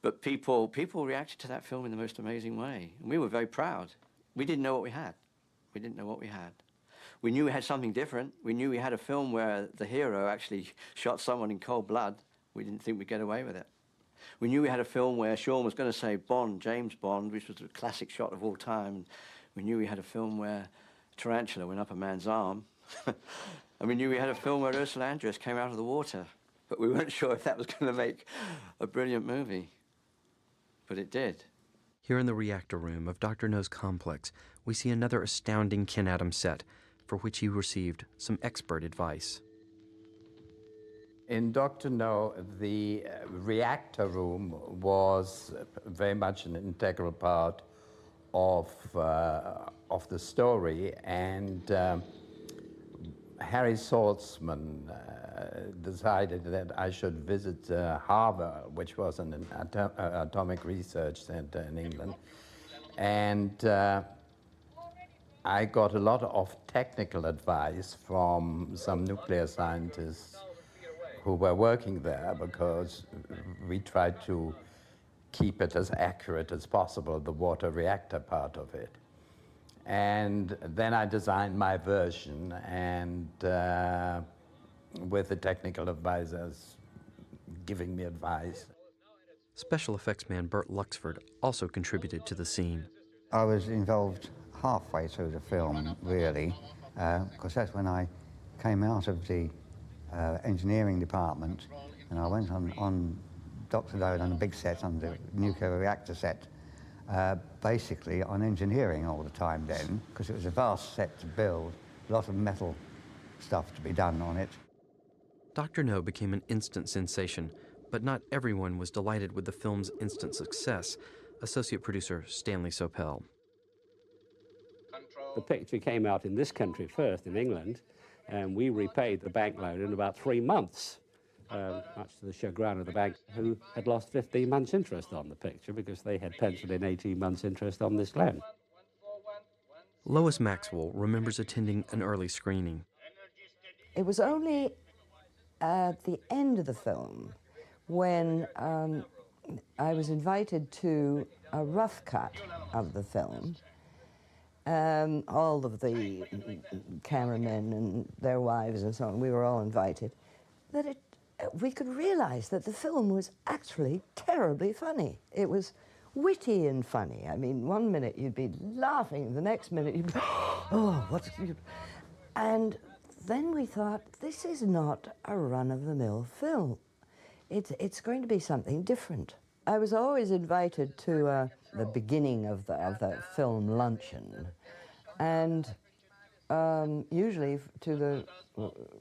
But people reacted to that film in the most amazing way. And we were very proud. We didn't know what we had. We didn't know what we had. We knew we had something different. We knew we had a film where the hero actually shot someone in cold blood. We didn't think we'd get away with it. We knew we had a film where Sean was going to say Bond, James Bond, which was a classic shot of all time. We knew we had a film where a tarantula went up a man's arm. And we knew we had a film where Ursula Andress came out of the water. But we weren't sure if that was going to make a brilliant movie. But it did. Here in the reactor room of Dr. No's complex, we see another astounding Ken Adams set, for which he received some expert advice. In Dr. No, the reactor room was very much an integral part of the story, and Harry Saltzman decided that I should visit Harvard, which was an atomic research center in England, and I got a lot of technical advice from some nuclear scientists who were working there, because we tried to keep it as accurate as possible, the water reactor part of it. And then I designed my version, and with the technical advisors giving me advice. Special effects man Burt Luxford also contributed to the scene. I was involved halfway through the film, really, because that's when I came out of the engineering department, and I went on Dr. No on the big set, on the nuclear reactor set, basically on engineering all the time then, because it was a vast set to build, a lot of metal stuff to be done on it. Dr. No became an instant sensation, but not everyone was delighted with the film's instant success. Associate producer Stanley Sopel. The picture came out in this country first, in England, and we repaid the bank loan in about 3 months, much to the chagrin of the bank, who had lost 15 months' interest on the picture because they had penciled in 18 months' interest on this loan. Lois Maxwell remembers attending an early screening. It was only at the end of the film when I was invited to a rough cut of the film. All of the cameramen and their wives and so on, we were all invited, that we could realize that the film was actually terribly funny. It was witty and funny. I mean, one minute you'd be laughing, the next minute you'd be, oh, what's... And then we thought, this is not a run-of-the-mill film. It's going to be something different. I was always invited to the beginning of the film luncheon, and usually to the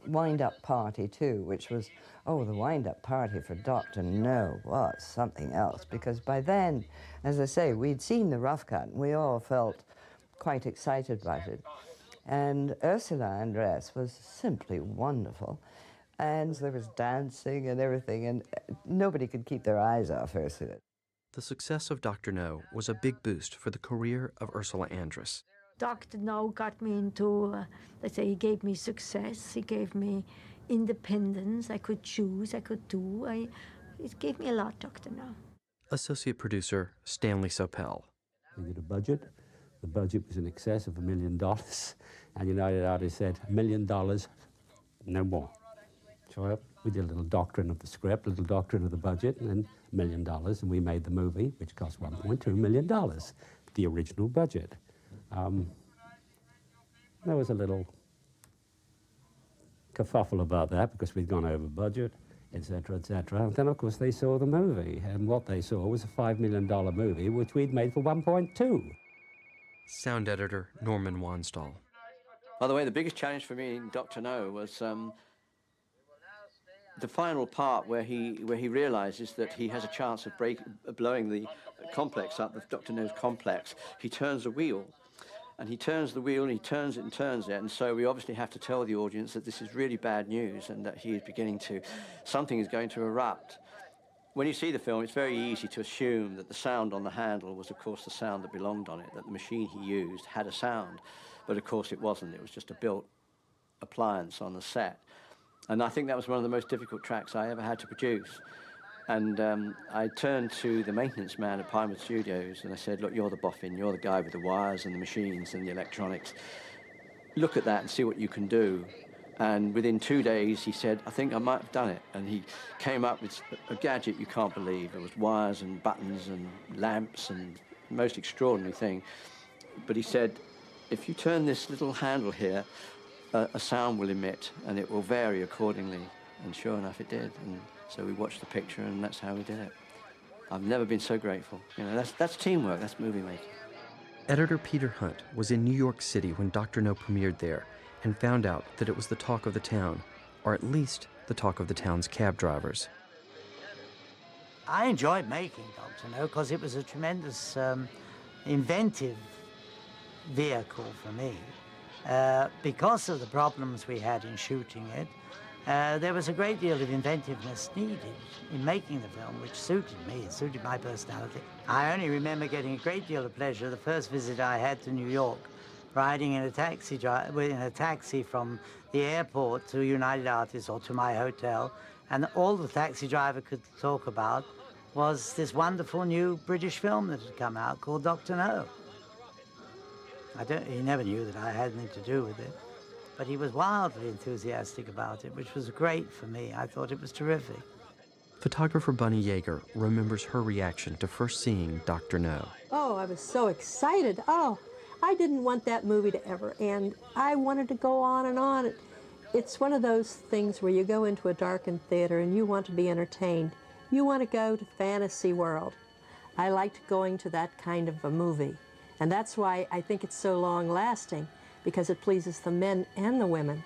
wind-up party too, which was, oh, the wind-up party for Dr. No was something else, because by then, as I say, we'd seen the rough cut, and we all felt quite excited about it. And Ursula Andress was simply wonderful. And there was dancing and everything, and nobody could keep their eyes off Ursula. The success of Dr. No was a big boost for the career of Ursula Andress. Dr. No got me into, let's say, he gave me success, he gave me independence, I could choose, I could do. It gave me a lot, Dr. No. Associate producer Stanley Sopel. We did a budget. The budget was in excess of $1 million, and United Artists said, $1 million, no more. So we did a little doctrine of the script, a little doctrine of the budget, and then $1 million, and we made the movie, which cost $1.2 million, the original budget. There was a little kerfuffle about that because we'd gone over budget, etc., etc. And then, of course, they saw the movie, and what they saw was a $5 million movie, which we'd made for 1.2. Sound editor Norman Wanstall. By the way, the biggest challenge for me in Dr. No was the final part where he realizes that he has a chance of blowing the complex up, the Dr. No's complex. He turns the wheel, and he turns the wheel, and he turns it, and so we obviously have to tell the audience that this is really bad news and that he is beginning to, something is going to erupt. When you see the film, it's very easy to assume that the sound on the handle was, of course, the sound that belonged on it, that the machine he used had a sound, but of course it wasn't. It was just a built appliance on the set. And I think that was one of the most difficult tracks I ever had to produce. And I turned to the maintenance man at Pinewood Studios and I said, look, you're the boffin, you're the guy with the wires and the machines and the electronics. look at that and see what you can do. And within 2 days, he said, I think I might have done it. And he came up with a gadget you can't believe. There was wires and buttons and lamps and the most extraordinary thing. But he said, if you turn this little handle here, a sound will emit and it will vary accordingly. And sure enough, it did. And so we watched the picture and that's how we did it. I've never been so grateful. You know, that's teamwork, that's movie making. Editor Peter Hunt was in New York City when Dr. No premiered there and found out that it was the talk of the town, or at least the talk of the town's cab drivers. I enjoyed making Dr. No because it was a tremendous inventive vehicle for me. Because of the problems we had in shooting it, there was a great deal of inventiveness needed in making the film, which suited me, it suited my personality. I only remember getting a great deal of pleasure the first visit I had to New York, riding in a taxi from the airport to United Artists or to my hotel, and all the taxi driver could talk about was this wonderful new British film that had come out called Dr. No. He never knew that I had anything to do with it, but he was wildly enthusiastic about it, which was great for me. I thought it was terrific. Photographer Bunny Yeager remembers her reaction to first seeing Dr. No. Oh, I was so excited. Oh, I didn't want that movie to ever end. I wanted to go on and on. It's one of those things where you go into a darkened theater and you want to be entertained. You want to go to fantasy world. I liked going to that kind of a movie. And that's why I think it's so long-lasting, because it pleases the men and the women.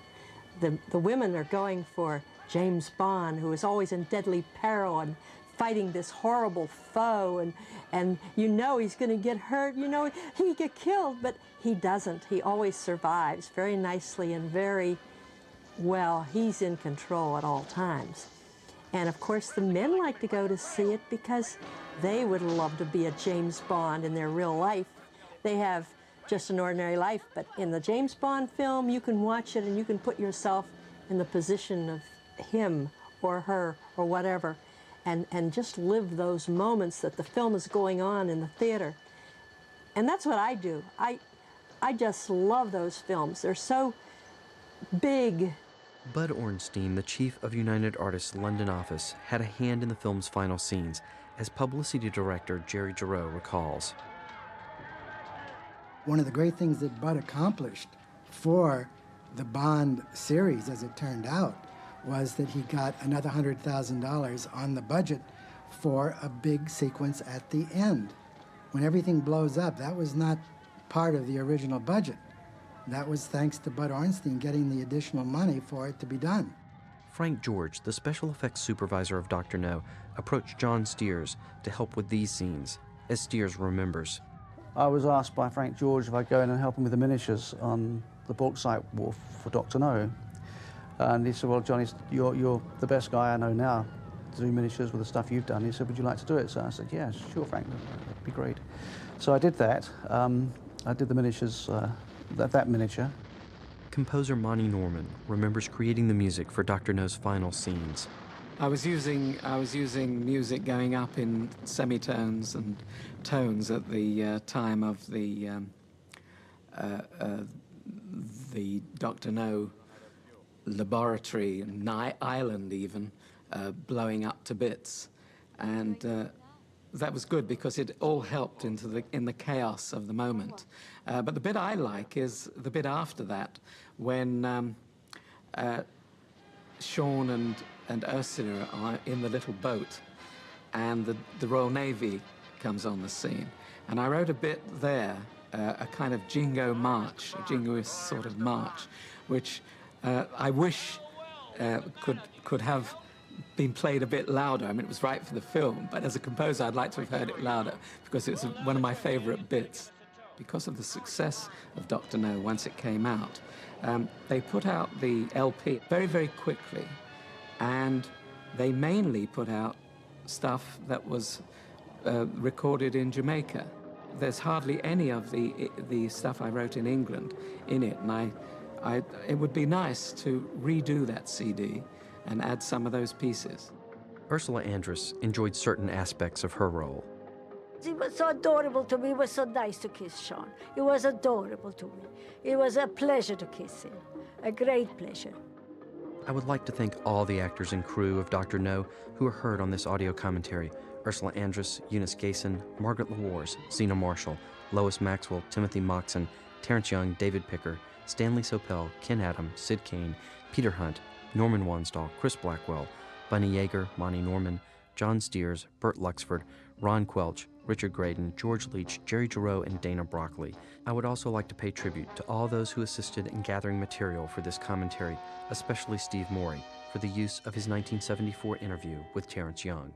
The women are going for James Bond, who is always in deadly peril and fighting this horrible foe, and you know he's going to get hurt, you know he get killed, but he doesn't. He always survives very nicely and very well. He's in control at all times. And of course the men like to go to see it because they would love to be a James Bond in their real life. They have just an ordinary life, but in the James Bond film you can watch it and you can put yourself in the position of him or her or whatever, and just live those moments that the film is going on in the theater. And that's what I do. I just love those films. They're so big. Bud Ornstein, the chief of United Artists' London office, had a hand in the film's final scenes, as publicity director Jerry Giroux recalls. One of the great things that Bud accomplished for the Bond series, as it turned out, was that he got another $100,000 on the budget for a big sequence at the end. When everything blows up, that was not part of the original budget. That was thanks to Bud Ornstein getting the additional money for it to be done. Frank George, the special effects supervisor of Dr. No, approached John Steers to help with these scenes, as Steers remembers. I was asked by Frank George if I'd go in and help him with the miniatures on the bauxite wharf for Dr. No. And he said, well, Johnny, you're the best guy I know now to do miniatures with the stuff you've done. He said, would you like to do it? So I said, yeah, sure, Frank, that'd be great. So I did that. I did the miniatures, that miniature. Composer Monty Norman remembers creating the music for Dr. No's final scenes. I was using music going up in semitones and tones at the time of the Dr. No laboratory and island even blowing up to bits, and that was good because it all helped in the chaos of the moment. But the bit I like is the bit after that, when Sean and Ursula are in the little boat, and the Royal Navy comes on the scene. And I wrote a bit there, a kind of jingo march, a jingoist sort of march, which I wish could have been played a bit louder. I mean, it was right for the film, but as a composer, I'd like to have heard it louder because it's one of my favorite bits. Because of the success of Dr. No once it came out, they put out the LP very, very quickly, and they mainly put out stuff that was recorded in Jamaica. There's hardly any of the stuff I wrote in England in it, and it would be nice to redo that CD and add some of those pieces. Ursula Andress enjoyed certain aspects of her role. He was so adorable to me. It was so nice to kiss Sean. He was adorable to me. It was a pleasure to kiss him, a great pleasure. I would like to thank all the actors and crew of Dr. No who are heard on this audio commentary. Ursula Andress, Eunice Gayson, Margaret LaWars, Zena Marshall, Lois Maxwell, Timothy Moxon, Terence Young, David Picker, Stanley Sopel, Ken Adam, Sid Kane, Peter Hunt, Norman Wanstall, Chris Blackwell, Bunny Yeager, Monty Norman, John Steers, Burt Luxford, Ron Quelch, Richard Graydon, George Leach, Jerry Giroux, and Dana Broccoli. I would also like to pay tribute to all those who assisted in gathering material for this commentary, especially Steve Morey, for the use of his 1974 interview with Terence Young.